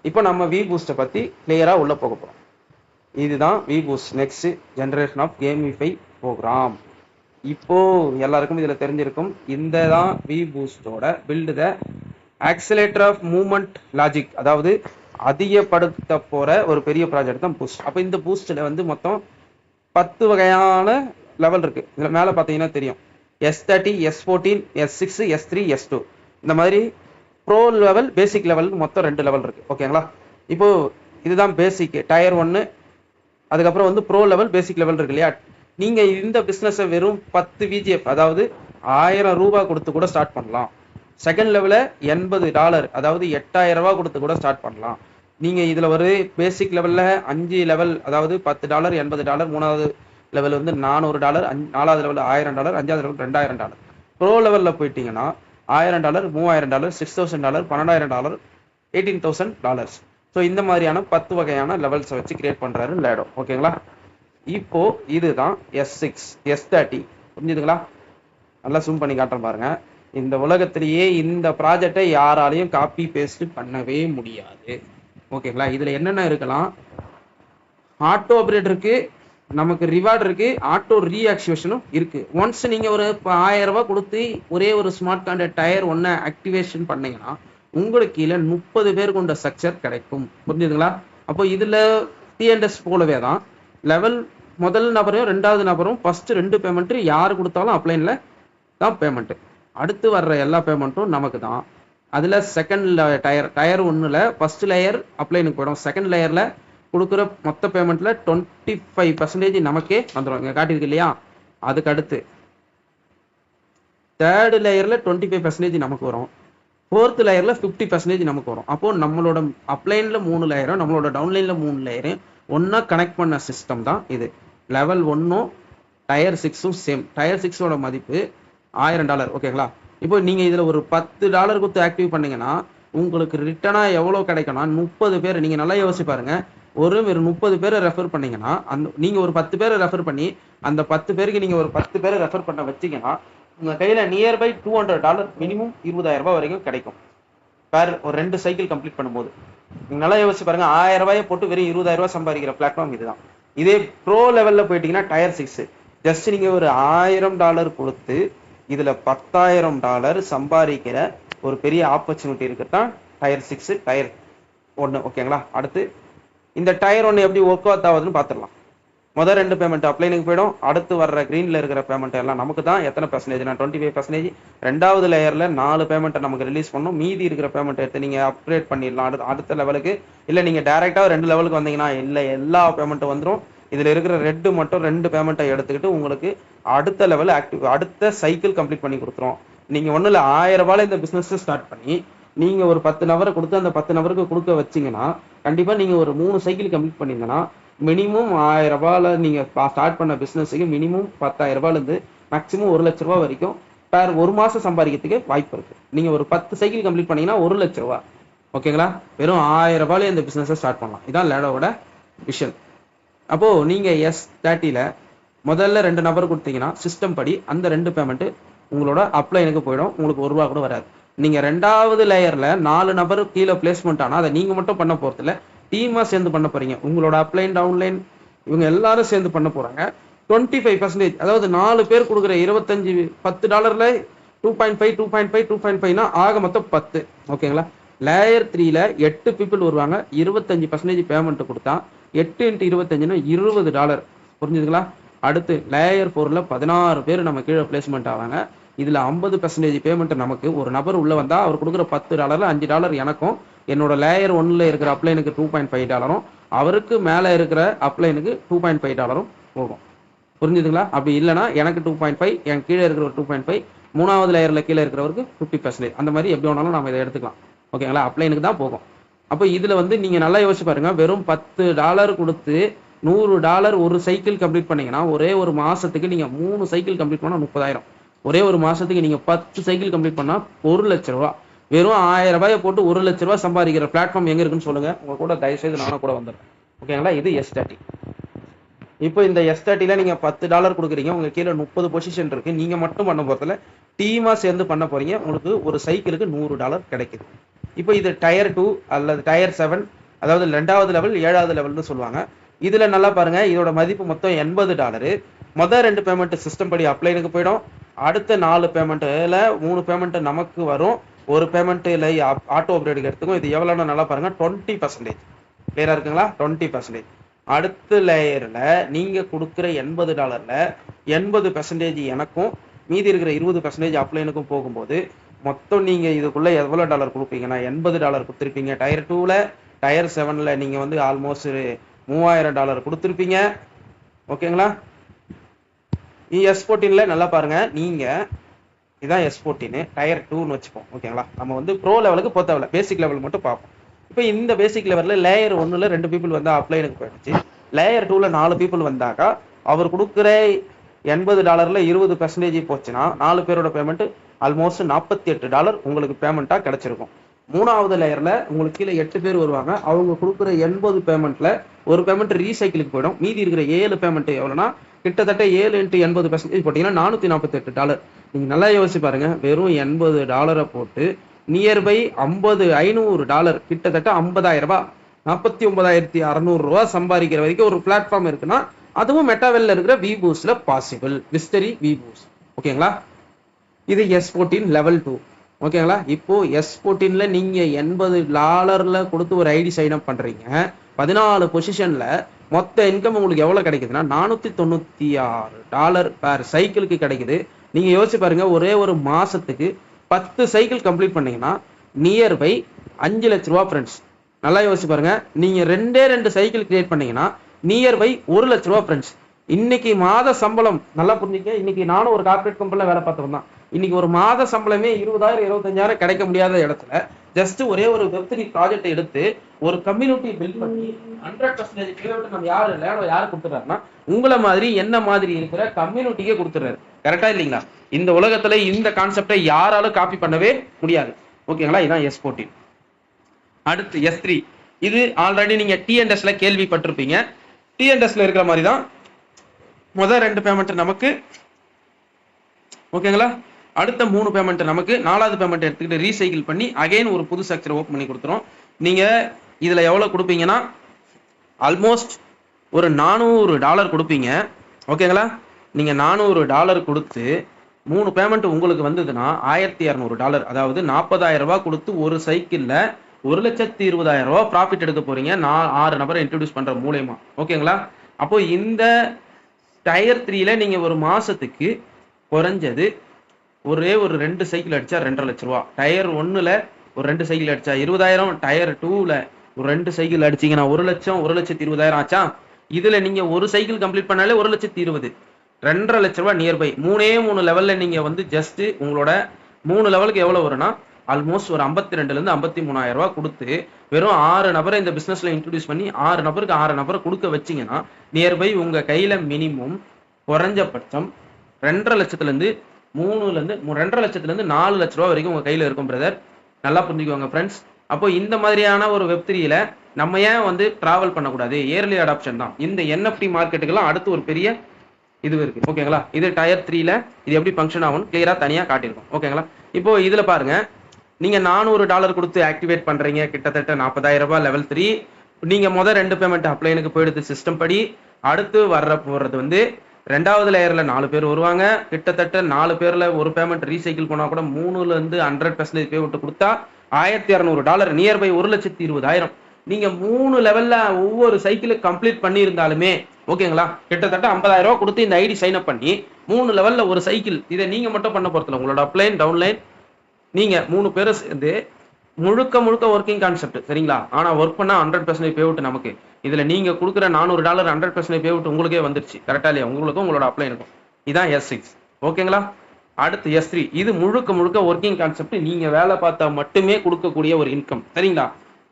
இப்போ நம்ம வி பூஸ்ட்டை பற்றி கிளியராக உள்ளே போக போகிறோம். இதுதான் V boost next generation of gamify program. இப்போ எல்லாருக்கும் இதில் தெரிஞ்சிருக்கும். இந்த தான் வி பூஸ்டோட build the accelerator of movement logic, அதாவது அதிகப்படுத்த போற ஒரு பெரிய ப்ராஜெக்ட் தான் பூஸ்ட். அப்போ இந்த பூஸ்ட்ல வந்து மொத்தம் 10 வகையான லெவல் இருக்கு. இதில் மேலே பார்த்தீங்கன்னா தெரியும், S30, S14, S6, S3, S2 இந்த மாதிரி ப்ரோ லெவல் பேசிக் லெவல் மொத்தம் 2 லெவல் இருக்கு. ஓகேங்களா? இப்போ இதுதான் பேசிக் டயர் 1. அதுக்கப்புறம் வந்து ப்ரோ லெவல் பேசிக் லெவல் இருக்கு இல்லையா? நீங்க இந்த பிசினஸை வெறும் 10 VGF அதாவது 1000 ரூபாய் கொடுத்து கூட ஸ்டார்ட் பண்ணலாம். செகண்ட் லெவலில் $80 அதாவது 8000 ரூபாய் கொடுத்து கூட ஸ்டார்ட் பண்ணலாம். நீங்கள் இதில் ஒரு பேசிக் லெவலில் 5 லெவல் அதாவது $10, $80, மூணாவது லெவல் வந்து $400, நாலாவது லெவலில் $1000, அஞ்சாவது லெவல் $2000. ப்ரோ லெவலில் போயிட்டீங்கன்னா $1000, $3000, $6000, $12000, $18,000. ஸோ இந்த மாதிரியான 10 வகையான லெவல்ஸை வச்சு கிரியேட் பண்ணுறாரு லேடோ. ஓகேங்களா? இப்போ இதுதான் S6, S30. புரிஞ்சுதுங்களா? நல்லா ஜூம் பண்ணி காட்டுறேன் பாருங்க. இந்த உலகத்திலேயே இந்த ப்ராஜெக்டை யாராலையும் காப்பி பேஸ்ட் பண்ணவே முடியாது. ஓகேங்களா? இதுல என்னென்ன இருக்கலாம், ஆட்டோ ஆப்ரேட்டருக்கு நமக்கு ரிவார்டு இருக்கு, ஆட்டோ ரீஆக்டிவேஷனும் இருக்கு. ஒன்ஸ் நீங்க ஒரு 1000 ரூபாய் கொடுத்து ஒரே ஒரு ஸ்மார்ட் கான்ட்ராக்ட் டயர் 1 ஆக்டிவேஷன் பண்ணீங்கன்னா உங்களுக்கு கீழே 30 பேர் கொண்ட ஸ்ட்ரக்சர் கிடைக்கும். புரிஞ்சுதுங்களா? அப்போ இதுல TNS போலவே தான் லெவல் முதல் நபரையும் ரெண்டாவது நபரும் ஃபர்ஸ்ட் 2 பேமெண்ட் யார் கொடுத்தாலும் அப்ளைன்ல தான் பேமெண்ட். அடுத்து வர்ற எல்லா பேமெண்ட்டும் நமக்கு தான். அதில் செகண்ட் டயர் 1ல் ஃபர்ஸ்ட் லேயர் அப்ளைனுக்கு போயிடும். செகண்ட் லேயரில் கொடுக்குற மொத்த பேமெண்ட்டில் 25% நமக்கே வந்துடும். இங்கே காட்டியிருக்கு இல்லையா? அதுக்கு அடுத்து தேர்டு லேயரில் 25% நமக்கு வரும். ஃபோர்த் லேயரில் 50% நமக்கு வரும். அப்போது நம்மளோட அப்ளைனில் 3 லேயரும் நம்மளோட டவுன்லைனில் 3 லேயரும் ஒன்றா கனெக்ட் பண்ண சிஸ்டம் தான் இது. லெவல் 1ம் டயர் 6ம் சேம். டயர் 6ஓட மதிப்பு $1000. ஓகேங்களா? இப்போ நீங்கள் இதில் ஒரு $10 கொடுத்து ஆக்டிவ் பண்ணீங்கன்னா உங்களுக்கு ரிட்டனாக எவ்வளோ கிடைக்கும்னா 30 பேர். நீங்கள் நல்லா யோசிச்சு பாருங்க. ஒரு 30 பேரை ரெஃபர் பண்ணீங்கன்னா நீங்கள் ஒரு 10 பேரை ரெஃபர் பண்ணி அந்த 10 பேருக்கு நீங்கள் ஒரு 10 பேரை ரெஃபர் பண்ண வச்சிங்கன்னா உங்கள் கையில் நியர்பை $200 மினிமம் 20000 ரூபாய் வரைக்கும் கிடைக்கும். பேர் ஒரு 2 சைக்கிள் கம்ப்ளீட் பண்ணும்போது நீங்கள் நல்லா யோசிச்சு பாருங்க. 1000 ரூபாயை போட்டு வெறும் 20000 ரூபாய் சம்பாதிக்கிற பிளாட்ஃபார்ம் இதுதான். இதே ப்ரோ லெவலில் போயிட்டீங்கன்னா டயர் 6 ஜஸ்ட் நீங்கள் ஒரு $1000 கொடுத்து இதில் $10,000 சம்பாதிக்கிற ஒரு பெரிய ஆப்பர்ச்சுனிட்டி இருக்குதான் டயர் 6 டயர் 1. ஓகேங்களா? அடுத்து இந்த டயர் 1 எப்படி ஒர்க் அவுட் ஆகுதுன்னு பார்த்துடலாம். முதல் 2 பேமெண்ட் அப்ளைனுக்கு போயிடும். அடுத்து வர்ற கிரீனில் இருக்கிற பேமெண்ட் எல்லாம் நமக்கு தான். எத்தனை பர்சன்டேஜ்னா 25%. ரெண்டாவது லேயரில் 4 பேமெண்ட்டை நமக்கு ரிலீஸ் பண்ணணும். மீதி இருக்கிற பேமெண்ட் எடுத்து நீங்கள் அப்கிரேட் பண்ணிடலாம் அடுத்த லெவலுக்கு. இல்லை நீங்கள் டேரெக்டாக 2 லெவலுக்கு வந்தீங்கன்னா இல்லை எல்லா பேமெண்ட்டும் வந்துடும். இதில் இருக்கிற ரெட்டு மட்டும் 2 பேமெண்ட்டை எடுத்துக்கிட்டு உங்களுக்கு அடுத்த லெவல் அடுத்த சைக்கிள் கம்ப்ளீட் பண்ணி கொடுத்துரும். நீங்கள் ஒன்றும் இல்லை, 1000 ரூபாயில் இந்த பிஸ்னஸை ஸ்டார்ட் பண்ணி நீங்கள் ஒரு 10 நபரை கொடுத்து அந்த 10 நபருக்கு கொடுக்க வச்சிங்கன்னா கண்டிப்பாக நீங்கள் ஒரு 3 சைக்கிள் கம்ப்ளீட் பண்ணிங்கன்னா மினிமம் 1000 ரூபாயில் நீங்கள் ஸ்டார்ட் பண்ண பிஸ்னஸுக்கு மினிமம் 10,000 ரூபாயிலேருந்து மேக்ஸிமம் 1 லட்ச ரூபா வரைக்கும் பேர் ஒரு மாதம் சம்பாதிக்கிறதுக்கு வாய்ப்பு இருக்குது. நீங்கள் ஒரு 10 சைக்கிள் கம்ப்ளீட் பண்ணிங்கன்னா 1 லட்ச ரூபா. ஓகேங்களா? வெறும் 1000 ரூபாயிலே இந்த பிஸ்னஸை ஸ்டார்ட் பண்ணலாம். இதான் லேடோவோட விஷன். அப்போது நீங்கள் S30ல் முதல்ல 2 நபர் கொடுத்தீங்கன்னா சிஸ்டம் படி அந்த 2 பேமெண்ட்டு உங்களோட அப்ளைனுக்கு போயிடும். உங்களுக்கு 1 ரூபா கூட வராது. நீங்கள் ரெண்டாவது லேயரில் 4 நபர் கீழே பிளேஸ்மெண்ட் ஆனால் அதை நீங்கள் மட்டும் பண்ண போகிறதில்ல, டீமாக சேர்ந்து பண்ண போகிறீங்க. உங்களோட அப்ளைன் டவுன்லைன் இவங்க எல்லாரும் சேர்ந்து பண்ண போகிறாங்க. 25% அதாவது 4 பேர் கொடுக்குற 25 $10 2.5 2.5 2.5னா ஆக மொத்தம் 10. ஓகேங்களா? லேயர் 3ல் 8 பீப்புள் வருவாங்க. 25% பேமெண்ட் கொடுத்தா 8 × 25னா $20. புரிஞ்சுதுங்களா? அடுத்து லேயர் 4ல் 16 பேர் நம்ம கீழே பிளேஸ்மெண்ட் ஆவாங்க. இதில் 50% பேமெண்ட் நமக்கு. ஒரு நபர் உள்ளே வந்தால் அவர் கொடுக்குற $10 $5 எனக்கும், என்னோட லேயர் 1ல் இருக்கிற அப்ளைனுக்கு $2.5 அவருக்கு மேலே இருக்கிற அப்ளைனுக்கு $2.5 போகும். புரிஞ்சுதுங்களா? அப்படி இல்லைனா எனக்கு 2.5 என் கீழே இருக்கிற ஒரு 2.5 மூணாவது லேயரில் கீழே இருக்கிறவருக்கு 50%. அந்த மாதிரி எப்படி வேணாலும் நம்ம இதை எடுத்துக்கலாம். ஓகேங்களா? அப்ளைனுக்கு தான் போகும். அப்போ இதில் வந்து நீங்கள் நல்லா யோசிச்சு பாருங்க. வெறும் $10 கொடுத்து $100 ஒரு சைக்கிள் கம்ப்ளீட் பண்ணீங்கன்னா ஒரே ஒரு மாதத்துக்கு நீங்கள் 3 சைக்கிள் கம்ப்ளீட் பண்ணால் 30,000. ஒரே ஒரு மாதத்துக்கு நீங்கள் 10 சைக்கிள் கம்ப்ளீட் பண்ணால் 1 லட்ச ரூபா. வெறும் 1000 ரூபாயை போட்டு 1 லட்ச ரூபாய் சம்பாதிக்கிற பிளாட்ஃபார்ம் எங்க இருக்குன்னு சொல்லுங்க, உங்க கூட தயவுசெய்து நானும் கூட வந்துடுறேன். ஓகேங்களா? இது S30. இப்போ இந்த S30ல நீங்க $10 கொடுக்குறீங்க, உங்க கீழே 30 பொசிஷன் இருக்கு. நீங்க மட்டும் பண்ண போறதுல டீமா சேர்ந்து பண்ண போறீங்க. உங்களுக்கு ஒரு சைக்கிளுக்கு $100 கிடைக்குது. இப்போ இது டயர் 2 அல்லது டயர் 7, அதாவது 2வது லெவல் 7வது லெவல்னு சொல்லுவாங்க. இதுல நல்லா பாருங்க, இதோட மதிப்பு மொத்தம் $80. மொதல் 2 பேமெண்ட் சிஸ்டம் படி அப்ளைனுக்கு போயிடும். அடுத்த 4 பேமெண்ட்ல 3 பேமெண்ட் நமக்கு வரும், ஒரு பேமெண்ட்ல ஆட்டோ அப்கிரேடுக்கு எடுத்துக்கும். இது எவ்வளோன்னு நல்லா பாருங்க, 20%. கிளியரா இருக்குங்களா? 20%. அடுத்த லேயர்ல நீங்க கொடுக்குற $80ல 80% எனக்கும் மீதி இருக்கிற 20% அப்ளைனுக்கும் போகும்போது மொத்தம் நீங்க இதுக்குள்ள எவ்வளவு டாலர் கொடுப்பீங்கன்னா $80 கொடுத்துருப்பீங்க. டயர் 2ல, டயர் 7ல நீங்க வந்து ஆல்மோஸ்ட் $3000 கொடுத்துருப்பீங்க. ஓகேங்களா? S14ல நல்லா பாருங்க, நீங்க இதான் S14 டயர் 2ன்னு வச்சுப்போம். ஓகேங்களா? நம்ம வந்து ப்ரோ லெவலுக்கு போத்தவல பேசிக் லெவல் மட்டும் பார்ப்போம். இப்போ இந்த பேசிக் லெவல்ல லேயர் 1ல 2 பீப்புள் வந்து அப்ளைனுக்கு போயிடுச்சு. லேயர் 2ல 4 பீப்புள் வந்தாக்கா அவர் கொடுக்குற $80ல 20% போச்சுன்னா 4 பேரோட பேமெண்ட் ஆல்மோஸ்ட் $48 உங்களுக்கு பேமெண்ட்டா கிடைச்சிருக்கும். 3வது லேயர்ல உங்களுக்கு கீழே 8 பேர் வருவாங்க. அவங்க கொடுக்குற 80 பேமெண்ட்ல ஒரு பேமெண்ட் ரீசைக்கிளுக்கு போயிடும். மீதி இருக்கிற 7 பேமெண்ட் எவ்வளோனா கிட்டத்தட்ட 7 × 80% போட்டீங்கன்னா $448. நீங்க நல்லா யோசிச்சு பாருங்க, வெறும் $80 போட்டு நியர்பை $500 கிட்டத்தட்ட 50,000 ரூபாய், 49,600 ரூபாய் சம்பாதிக்கிற வரைக்கும் ஒரு பிளாட்ஃபார்ம் இருக்குன்னா அதுவும் மெட்டாவெல்ல இருக்கிற விபூஸ்ட்ல பாசிபிள். விஸ்டரி விபூஸ்ட். ஓகேங்களா? இது S14 லெவல் 2. ஓகேங்களா? இப்போ S14ல நீங்க $80 கொடுத்து ஒரு ஐடி சைன் அப் பண்றீங்க. 14 பொசிஷன்ல மொத்த இன்கம் உங்களுக்கு எவ்வளவு கிடைக்குதுன்னா $496 பேர் சைக்கிளுக்கு கிடைக்குது. நீங்க யோசிச்சு பாருங்க, ஒரே ஒரு மாசத்துக்கு 10 சைக்கிள் கம்ப்ளீட் பண்ணீங்கன்னா நியர்பை 5 லட்ச ரூபா ஃப்ரெண்ட்ஸ். நல்லா யோசிச்சு பாருங்க, நீங்க 2 சைக்கிள் கிரியேட் பண்ணீங்கன்னா நியர்பை 1 லட்ச ரூபா ஃப்ரெண்ட்ஸ். இன்னைக்கு மாத சம்பளம் நல்லா புரிஞ்சுக்க, இன்னைக்கு நானும் ஒரு கார்பரேட் கம்பெனில வேலை பார்த்தவன் தான். இன்னைக்கு ஒரு மாத சம்பளமே 20,000 25,000 கிடைக்க முடியாத இடத்துல ஜஸ்ட் ஒரே ஒரு வெப்3 ப்ராஜெக்ட் எடுத்து ஒரு கம்யூனிட்டி பில்ட் பண்ணி 100% பேமெண்ட் நம்ம யாரு கொடுத்துறாருன்னா உங்களை மாதிரி என்ன மாதிரி இருக்கிற கம்யூனிட்டிக்கே கொடுத்துறாரு. கரெக்டா இல்லைங்களா? இந்த உலகத்துல இந்த கான்செப்டை யாராலும் காப்பி பண்ணவே முடியாது. ஓகேங்களா? இதான் S14. அடுத்து S3. இது ஆல்ரெடி நீங்க T&Sல கேள்விப்பட்டிருப்பீங்க. T&Sல இருக்கிற மாதிரி தான் முதல் 2 பேமெண்ட் நமக்கு. ஓகேங்களா? அடுத்த 3 பேமெண்ட் நமக்கு. 4வது பேமெண்ட் எடுத்துக்கிட்டு ரீசைக்கிள் பண்ணி அகைன் ஒரு புது ஸ்ட்ரக்சர் ஓப்பன் பண்ணி கொடுத்துரும். நீங்க இதுல எவ்வளவு கொடுப்பீங்கன்னா ஆல்மோஸ்ட் ஒரு $400 கொடுப்பீங்க. ஓகேங்களா? நீங்க $400 கொடுத்து 3 பேமெண்ட் உங்களுக்கு வந்ததுன்னா $1200, அதாவது $40,000 ரூபாய் கொடுத்து ஒரு சைக்கிள்ல 1,20,000 ரூபாய் ப்ராஃபிட் எடுக்க போறீங்க. 6 நபரை இன்ட்ரோடியூஸ் பண்ற மூலமா. ஓகேங்களா? அப்போ இந்த டயர் 3ல நீங்க ஒரு மாசத்துக்கு குறைஞ்சது ஒரே ஒரு 2 சைக்கிள் அடிச்சா 2.5 லட்ச ரூபா. டயர் 1ல ஒரு 2 சைக்கிள் அடிச்சா 20,000. டயர் 2ல ஒரு 2 சைக்கிள் அடிச்சீங்கன்னா 1 லட்சம், 1,20,000 ஆச்சா? இதுல நீங்க ஒரு சைக்கிள் கம்ப்ளீட் பண்ணாலே 1,20,020, 2.5 லட்ச ரூபாய் நியர்பை. 3 லெவல்ல நீங்க வந்து ஜஸ்ட் உங்களோட 3 லெவலுக்கு எவ்வளவு வரும்னா ஆல்மோஸ்ட் ஒரு 52,000 இருந்து 53,000 ரூபாய் கொடுத்து வெறும் 6 நபரை இந்த பிசினஸ்ல இன்ட்ரோடியூஸ் பண்ணி 6 நபருக்கு 6 நபரை கொடுக்க வச்சீங்கன்னா நியர்பை உங்க கையில மினிமம் குறைஞ்சபட்சம் 2.5 லட்சத்துல இருந்து 2.5 லட்சத்துல இருந்து 4 லட்ச ரூபாய் வரைக்கும் உங்க கையில இருக்கும் பிரதர். நல்லா புரிஞ்சுக்கோங்க ஃப்ரெண்ட்ஸ். அப்போ இந்த மாதிரியான ஒரு வெப்3ல நம்ம ஏன் வந்து டிராவல் பண்ணக்கூடாது? ஏர்லி அடாப்ஷன் தான். இந்த NFT மார்க்கெட்டுக்கெல்லாம் அடுத்து ஒரு பெரிய இது இருக்கு. ஓகேங்களா? இது டயர் 3ல இது எப்படி ஃபங்க்ஷன் ஆகும் கிளியரா தனியா காட்டியிருக்கோம். ஓகேங்களா? இப்போ இதுல பாருங்க, நீங்க $400 கொடுத்து ஆக்டிவேட் பண்றீங்க. கிட்டத்தட்ட 40,000 ரூபாய் லெவல் 3. நீங்க முதல் 2 பேமெண்ட் அப்ளைனுக்கு போயிடுது சிஸ்டம் படி. அடுத்து வர்ற போறது வந்து 2வது லேயர்ல 4 பேர் வருவாங்க. கிட்டத்தட்ட 4 பேர்ல ஒரு பேமெண்ட் ரீசைக்கிள் பண்ணா கூட 3ல இருந்து 100% பேமெண்ட் கொடுத்தா $1,200 நியர்பை 1,20,000. நீங்க 3 லெவல்ல ஒவ்வொரு சைக்கிளும் கம்ப்ளீட் பண்ணி இருந்தாலுமே ஓகேங்களா, கிட்டத்தட்ட 50,000 ரூபாய் கொடுத்து இந்த ஐடி சைன் அப் பண்ணி 3 லெவல்ல ஒரு சைக்கிள். இதை நீங்க மட்டும் பண்ண போறதுல உங்களோட அப்லைன் டவுன்லைன் நீங்க 3 பேரும் சேர்ந்து முழுக்க ஒர்க்கிங் கான்செப்ட். சரிங்களா? ஆனா ஒர்க் பண்ணா 100% பேவுட் நமக்கு. இதுல நீங்க கொடுக்குற $400 100% பேவுட் உங்களுக்கே வந்துருச்சு. கரெக்டா இல்லையா? உங்களுக்கும் உங்களோட அப்ளைனுக்கும். இதான் S6. ஓகேங்களா? அடுத்து S3. இது முழுக்க ஒர்க்கிங் கான்செப்ட். நீங்க வேலை பார்த்தா மட்டுமே கொடுக்கக்கூடிய ஒரு இன்கம். சரிங்களா?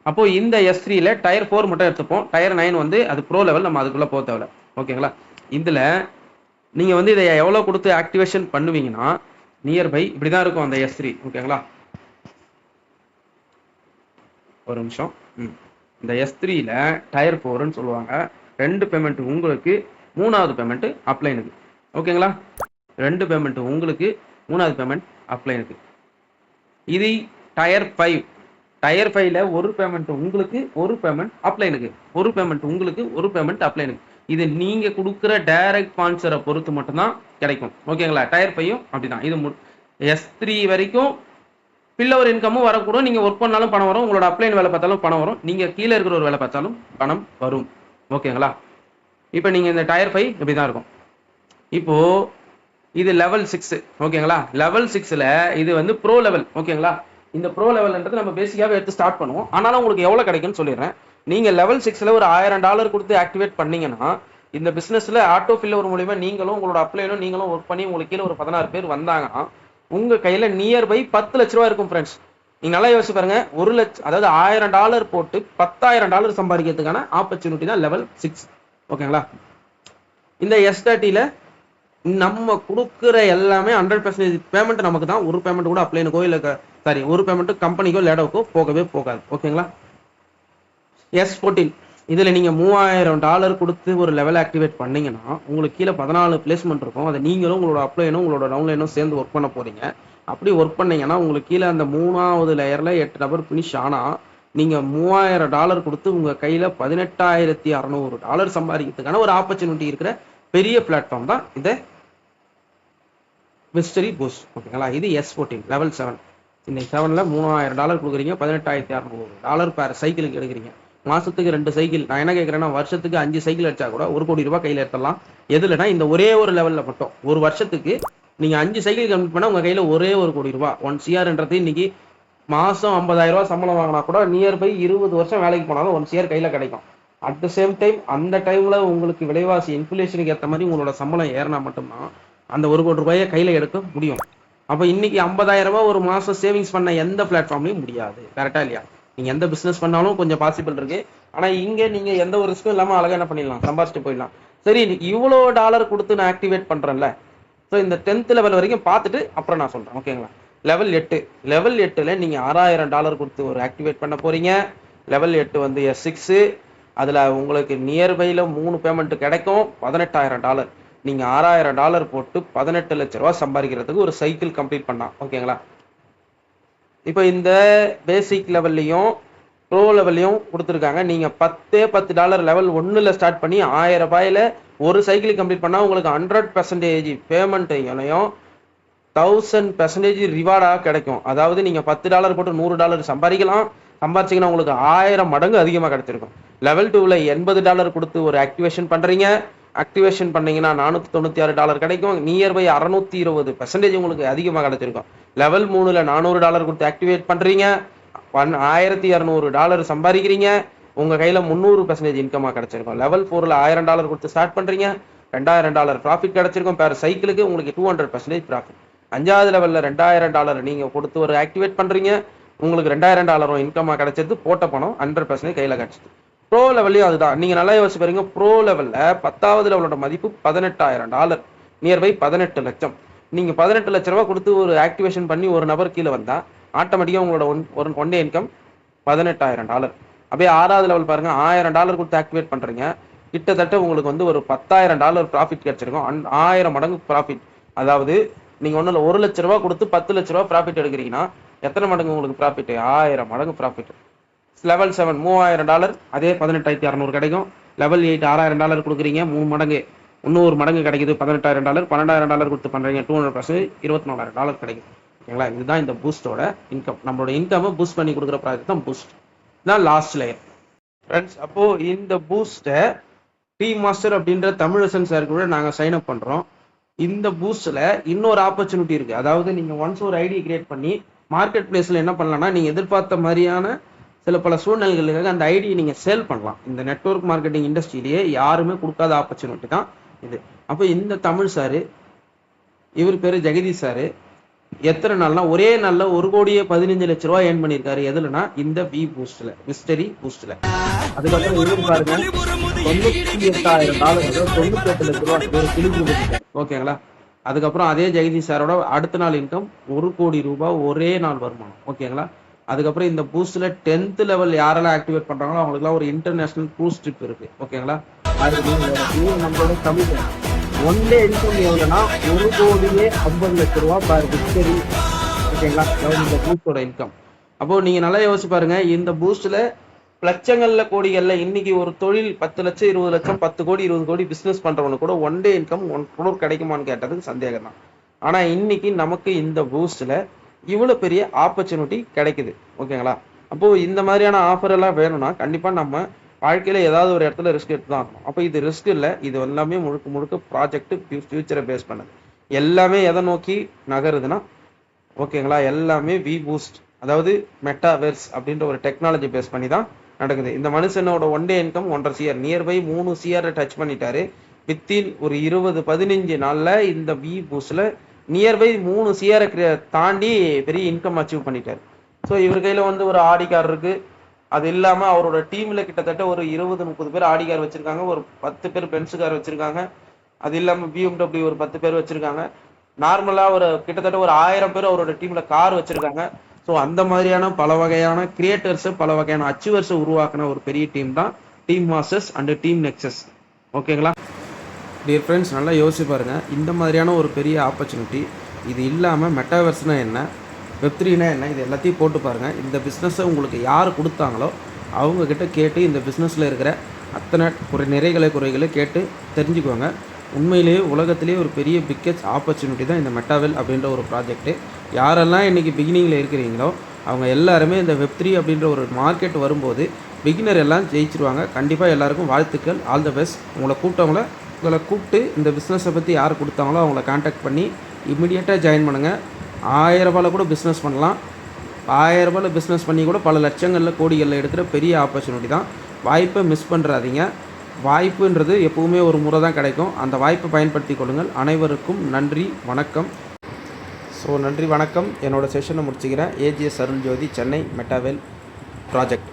அப்போ இந்த S3ல டயர் 4 மட்டும் எடுத்துப்போம். டயர் 9 வந்து அது ப்ரோ லெவல், நம்ம அதுக்குள்ள போக தேவையில்ல. ஓகேங்களா? இதுல நீங்க வந்து இதை எவ்வளவு கொடுத்து ஆக்டிவேஷன் பண்ணுவீங்கன்னா நியர்பை இப்படிதான் இருக்கும் அந்த S3. ஓகேங்களா? ஒரு நிமிஷம். இந்த S3ல டயர் 4ன்னு சொல்லுவாங்க. 2 பேமெண்ட் உங்களுக்கு, 3வது பேமெண்ட் அப்ளைனுக்கு. ஓகேங்களா? 2 பேமெண்ட் உங்களுக்கு, 3வது பேமெண்ட் அப்ளைனுக்கு. இது டயர் 5. டயர் 5ல ஒரு பேமெண்ட் உங்களுக்கு, ஒரு பேமெண்ட் அப்ளைனுக்கு. ஒரு பேமெண்ட் உங்களுக்கு, ஒரு பேமெண்ட் அப்ளைனுக்கு. இது நீங்க கொடுக்குற டைரக்ட் ஸ்பான்சரை பொறுத்து மட்டும்தான் கிடைக்கும். ஓகேங்களா? டயர் 5ம் அப்படிதான். இது S3 வரைக்கும் பில்லவர் இன்கமும் வரக்கூடும். நீங்க ஒர்க் பண்ணாலும் பணம் வரும், உங்களோட அப்ளைன் வேலை பார்த்தாலும் பணம் வரும், நீங்க கீழே இருக்கிற ஒரு வேலை பார்த்தாலும் பணம் வரும். ஓகேங்களா? இப்போ நீங்க இந்த டயர் 5 இப்படிதான் இருக்கும். இப்போ இது லெவல் 6. ஓகேங்களா? லெவல் 6ல இது வந்து ப்ரோ லெவல். ஓகேங்களா? இந்த ப்ரோ லெவல்ன்றது நம்ம பேசிக்காவே எடுத்து ஸ்டார்ட் பண்ணுவோம். ஆனாலும் உங்களுக்கு எவ்வளவு கிடைக்கும்னு சொல்லிடுறேன். நீங்க லெவல் 6ல ஒரு $1000 கொடுத்து ஆக்டிவேட் பண்ணீங்கன்னா, இந்த பிசினஸ்ல ஆட்டோ ஃபில்லர் மூலமா நீங்களும் உங்களோட அப்ளைனும் நீங்களும் ஒர்க் பண்ணி உங்களுக்கு கீழே ஒரு 16 பேர் வந்தாங்கன்னா, உங்க கையில நியர்பை 10 லட்ச ரூபா இருக்கும் ஃப்ரெண்ட்ஸ். நீங்க நல்லா யோசிச்சு பாருங்க. 1 லட்சம், அதாவது $1000 போட்டு $10,000 சம்பாதிக்கிறதுக்கான ஆப்பர்ச்சுனிட்டி தான் லெவல் 6. ஓகேங்களா? இந்த S30ல நம்ம கொடுக்குற எல்லாமே 100% பேமெண்ட் நமக்கு தான். ஒரு பேமெண்ட் கூட அப்ளைனுக்கோ இல்ல சாரி, ஒரு பேமெண்ட் கம்பெனிக்கோ லேடோக்கோ போகவே போகாது. ஓகேங்களா? S14 இதுல நீங்க $3000 கொடுத்து ஒரு லெவல் ஆக்டிவேட் பண்ணீங்கன்னா, உங்களுக்கு கீழே 14 பிளேஸ்மெண்ட் இருக்கும். அதை நீங்களும் உங்களோட அப்ளைனும் உங்களோட டவுன்லைனும் சேர்ந்து ஒர்க் பண்ண போறீங்க. அப்படி ஒர்க் பண்ணீங்கன்னா, உங்களுக்கு கீழே அந்த 3வது லேயர்ல 8 நபர் பினிஷ் ஆனா, நீங்க $3000 கொடுத்து உங்க கையில $18,600 சம்பாதிக்கிறதுக்கான ஒரு ஆப்பர்ச்சுனிட்டி இருக்கிற பெரிய பிளாட்ஃபார்ம் தான் இந்த விஸ்டரி பூஸ்ட். ஓகேங்களா? இது S14 லெவல் 7. இந்த 7ல $3000 கொடுக்குறீங்க, $18,600 பேர் சைக்கிளுக்கு எடுக்கிறீங்க. மாசத்துக்கு 2 சைக்கிள். நான் என்ன கேட்கறேன்னா, வருஷத்துக்கு 5 சைக்கிள் அடிச்சா கூட ₹1 கோடி கையில எடுத்துடலாம். எதுலனா இந்த ஒரே ஒரு லெவல்ல மட்டும். ஒரு வருஷத்துக்கு நீங்க 5 சைக்கிள் கம்ப்ளீட் பண்ணா உங்க கையில ஒரே ₹1 கோடி. 1 CRன்றது இன்னைக்கு மாசம் $50,000 சம்பளம் வாங்கினா கூட நியர்பை 20 வருஷம் வேலைக்கு போனாலும் 1 CR கையில கிடைக்கும். அட் த சேம் டைம் அந்த டைம்ல உங்களுக்கு விலைவாசி இன்ஃபிளேஷனுக்கு ஏற்ற மாதிரி உங்களோட சம்பளம் ஏறினா மட்டும்தான் அந்த ₹1 கோடி கையில எடுக்க முடியும். அப்ப இன்னைக்கு $50,000 ஒரு மாசம் சேவிங்ஸ் பண்ண எந்த பிளாட்ஃபார்ம்லயும் முடியாது. கரெக்டா இல்லையா? நீங்க எந்த பிசினஸ் பண்ணாலும் கொஞ்சம் பாசிபிள் இருக்கு. ஆனா இங்க நீங்க எந்த ஒரு ரிஸ்க்கும் இல்லாம அழகா என்ன பண்ணிடலாம், சம்பாதிச்சுட்டு போயிடலாம். சரி, இவ்வளோ டாலர் கொடுத்து நான் ஆக்டிவேட் பண்றேன்ல, ஸோ இந்த 10th லெவல் வரைக்கும் பார்த்துட்டு அப்புறம் நான் சொல்றேன். ஓகேங்களா? லெவல் 8. லெவல் 8ல நீங்க $6000 கொடுத்து ஒரு ஆக்டிவேட் பண்ண போறீங்க. லெவல் 8 வந்து S6. அதுல உங்களுக்கு நியர்பைல 3 பேமெண்ட் கிடைக்கும். $18,000. நீங்க $6000 போட்டு 18 லட்ச ரூபா சம்பாதிக்கிறதுக்கு ஒரு சைக்கிள் கம்ப்ளீட் பண்ணலாம். ஓகேங்களா? இப்போ இந்த பேசிக் லெவல்லையும் ப்ரோ லெவல்லையும் கொடுத்துருக்காங்க. நீங்க $10 லெவல் 1ல ஸ்டார்ட் பண்ணி $1000 ஒரு சைக்கிள் கம்ப்ளீட் பண்ணா உங்களுக்கு 100% பேமெண்ட்டையும் 1000% ரிவார்டா கிடைக்கும். அதாவது நீங்க $10 போட்டு $100 சம்பாதிக்கலாம். சம்பாதிச்சீங்கன்னா உங்களுக்கு 1000 மடங்கு அதிகமா கிடைச்சிருக்கும். லெவல் 2ல $80 கொடுத்து ஒரு ஆக்டிவேஷன் பண்றீங்க. ஆக்டிவேஷன் பண்ணீங்கன்னா $496 கிடைக்கும். நியர்பை 620% உங்களுக்கு அதிகமாக கிடைச்சிருக்கும். லெவல் 3ல $400 கொடுத்து ஆக்டிவேட் பண்றீங்க. $1200 சம்பாதிக்கிறீங்க. உங்க கையில 300% இன்கமா கிடைச்சிருக்கும். லெவல் 4ல $1000 கொடுத்து ஸ்டார்ட் பண்றீங்க. $2000 ப்ராஃபிட் கிடைச்சிருக்கும். பேர் சைக்கிளுக்கு உங்களுக்கு 200% ப்ராஃபிட். 5வது லெவல்ல $2000 நீங்க கொடுத்து ஒரு ஆக்டிவேட் பண்றீங்க. உங்களுக்கு $2000 இன்கமா கிடைச்சது. போட்ட பணம் 100% கையில கிடைச்சது. ப்ரோ லெவல்லையும் அதுதான். நீங்க நல்லா யோசிச்சு பாருங்க. ப்ரோ லெவல்ல 10வது லெவலோட மதிப்பு $18,000, நியர்பை 18 லட்சம். நீங்க 18 லட்ச ரூபாய் கொடுத்து ஒரு ஆக்டிவேஷன் பண்ணி ஒரு நபர் கீழே வந்தா ஆட்டோமேட்டிக்கா உங்களோட ஒன் டே இன்கம் $18,000. அப்படியே 6வது லெவல் பாருங்க. $1000 கொடுத்து ஆக்டிவேட் பண்றீங்க. கிட்டத்தட்ட உங்களுக்கு வந்து ஒரு $10,000 ப்ராஃபிட் கிடைச்சிருக்கும். 1000 மடங்கு ப்ராஃபிட். அதாவது நீங்க ஒண்ணுல ₹1 லட்ச ரூபாய் கொடுத்து $10 லட்ச ரூபாய் ப்ராஃபிட் எடுக்கிறீங்கன்னா எத்தனை மடங்கு உங்களுக்கு ப்ராஃபிட்? 1000 மடங்கு ப்ராஃபிட். லெவல் 7 $3000, அதே 18,600 கிடைக்கும். லெவல் 8 $6000 கொடுக்குறீங்க, 3 மடங்கு, 300 மடங்கு கிடைக்குது. $18,000. $12,000 கொடுத்து பண்றீங்க, 200%, $24,000 கிடைக்கும். ஓகேங்களா? இதுதான் இந்த பூஸ்டோட இன்கம். நம்மளோட இன்கம் பூஸ்ட் பண்ணி கொடுக்குற ப்ராஜெக்ட் தான் பூஸ்ட். இதுதான் லாஸ்ட் லேயர் ஃப்ரெண்ட்ஸ். அப்போ இந்த பூஸ்ட்டை டீம் மாஸ்டர் அப்படின்ற தமிழசன் சார் கூட நாங்கள் சைன் அப் பண்றோம். இந்த பூஸ்ட்ல இன்னொரு ஆப்பர்ச்சுனிட்டி இருக்கு. அதாவது நீங்க ஒன்ஸ் ஒரு ஐடி கிரியேட் பண்ணி மார்க்கெட் பிளேஸ்ல என்ன பண்ணலாம்னா, நீங்க எதிர்பார்த்த மாதிரியான சில பல சூழ்நிலைகளுக்காக அந்த ஐடியை நீங்க சேல் பண்ணலாம். இந்த நெட்வொர்க் மார்க்கெட்டிங் இண்டஸ்ட்ரியிலேயே யாருமே கொடுக்காத ஆப்பர்ச்சுனிட்டி தான் இது. அப்போ இந்த தமிழ் சாரு, இவர் பேரு ஜெகதீஷ் சாரு, எத்தனை நாள்னா ஒரே நாள்ல 1,15 லட்ச ரூபாய் ஏர்ன் பண்ணியிருக்காரு. எதுலனா இந்த வி பூஸ்ட்ல, விஸ்டரி பூஸ்ட்ல. அதுக்கப்புறம் இவரு பாருங்க $98,000, 98 லட்ச ரூபாய் ஒரு கிளிக்கு. ஓகேங்களா? அதுக்கப்புறம் அதே ஜெகதீஷ் சாரோட அடுத்த நாள் இன்கம் ₹1 கோடி ஒரே நாள் வருமானம். ஓகேங்களா? அதுக்கப்புறம் இந்த பூஸ்ட்ல 10th லெவல் யாரெல்லாம் ஆக்டிவேட் பண்றாங்களோ அவங்களுக்குலாம் ஒரு இன்டர்நேஷனல் க்ரூஸ் ட்ரிப் இருக்கு. ஓகேங்களா? நம்மளோட தமிழ் ஒன் டே இன்கம் எவ்வளோனா 1,50,00,000 பர் விக்டரி. ஓகேங்களா? அதாவது இந்த பூஸ்டோட இன்கம். அப்போ நீங்க நல்லா யோசிச்சு பாருங்க, இந்த பூஸ்ட்ல லட்சங்கள்ல கோடிகள்ல இன்னைக்கு ஒரு தொழில் 10 லட்சம் 20 லட்சம் 10 கோடி 20 கோடி பிசினஸ் பண்றவனுக்கு கூட ஒன் டே இன்கம் 1 crore கிடைக்குமான்னு கேட்டதுக்கு சந்தேகம் தான். ஆனா இன்னைக்கு நமக்கு இந்த பூஸ்ட்ல இவ்வளவு பெரிய ஆப்பர்ச்சுனிட்டி கிடைக்குது. ஓகேங்களா? அப்போ இந்த மாதிரியான ஆஃபர் எல்லாம் வேணும்னா கண்டிப்பா நம்ம வாழ்க்கையில ஏதாவது ஒரு இடத்துல ரிஸ்க் எடுத்து தான் ஆகணும். அப்போ இது ரிஸ்க் இல்லை, இது எல்லாமே முழுக்க முழுக்க ப்ராஜெக்ட் ஃபியூச்சரை பேஸ் பண்ணது. எல்லாமே எதை நோக்கி நகருதுன்னா ஓகேங்களா, எல்லாமே வி பூஸ்ட், அதாவது மெட்டாவெர்ஸ் அப்படின்ற ஒரு டெக்னாலஜி பேஸ் பண்ணி தான் நடக்குது. இந்த மனுஷனோட one day income 1.5 CR, nearby 3 CR touch பண்ணிட்டாரு. வித்தின் ஒரு 20-15 நாள்ல இந்த வி பூஸ்ட்ல நியர்பை 3 CR தாண்டி பெரிய இன்கம் அச்சீவ் பண்ணிட்டாரு. ஸோ இவர் கையில வந்து ஒரு ஆடி கார் இருக்கு. அது இல்லாம அவரோட டீம்ல கிட்டத்தட்ட ஒரு 20-30 பேர் ஆடி கார் வச்சிருக்காங்க, ஒரு 10 பேர் பென்ஸ் கார் வச்சிருக்காங்க. அது இல்லாம BMW ஒரு 10 பேர் வச்சிருக்காங்க. நார்மலா ஒரு கிட்டத்தட்ட ஒரு 1000 பேர் அவரோட டீம்ல கார் வச்சிருக்காங்க. ஸோ அந்த மாதிரியான பல வகையான கிரியேட்டர்ஸ், பல வகையான அச்சீவர்ஸ் உருவாக்குன ஒரு பெரிய டீம் தான் team masters and team nexus. ஓகேங்களா டியர் ஃப்ரெண்ட்ஸ், நல்லா யோசிச்சு பாருங்க, இந்த மாதிரியான ஒரு பெரிய ஆப்பர்ச்சுனிட்டி. இது இல்லாமல் மெட்டாவர்ஸ்னா என்ன, வெப்3னா என்ன, இது எல்லாத்தையும் போட்டு பாருங்கள். இந்த பிஸ்னஸை உங்களுக்கு யார் கொடுத்தாங்களோ அவங்கக்கிட்ட கேட்டு இந்த பிஸ்னஸில் இருக்கிற அத்தனை குறைகளை கேட்டு தெரிஞ்சுக்குவாங்க. உண்மையிலேயே உலகத்திலேயே ஒரு பெரிய பிக்கெஸ்ட் ஆப்பர்ச்சுனிட்டி தான் இந்த மெட்டாவெல் அப்படின்ற ஒரு ப்ராஜெக்ட்டு. யாரெல்லாம் இன்றைக்கி பிகினிங்கில் இருக்கிறீங்களோ அவங்க எல்லாருமே இந்த வெப்3 அப்படின்ற ஒரு மார்க்கெட் வரும்போது பிகினர் எல்லாம் ஜெயிச்சிருவாங்க. கண்டிப்பாக எல்லாருக்கும் வாழ்த்துக்கள், ஆல் த பெஸ்ட். உங்களை கூப்பிட்டு இந்த பிஸ்னஸை பற்றி யார் கொடுத்தாங்களோ அவங்கள கான்டாக்ட் பண்ணி இம்மிடியேட்டாக ஜாயின் பண்ணுங்கள். 1000 ரூபாயில் கூட பிஸ்னஸ் பண்ணலாம். 1000 ரூபாயில் பிஸ்னஸ் பண்ணி கூட பல லட்சங்களில் கோடிகளில் எடுக்கிற பெரிய ஆப்பர்ச்சுனிட்டி தான். வாய்ப்பை மிஸ் பண்ணுறாதீங்க. வாய்ப்புன்றது எப்பவுமே ஒரு முறை தான் கிடைக்கும். அந்த வாய்ப்பை பயன்படுத்தி கொள்ளுங்கள். அனைவருக்கும் நன்றி, வணக்கம். ஸோ நன்றி, வணக்கம். என்னோடய செஷனை முடிச்சுக்கிறேன். AGS Aruljothi, Chennai Metawell project.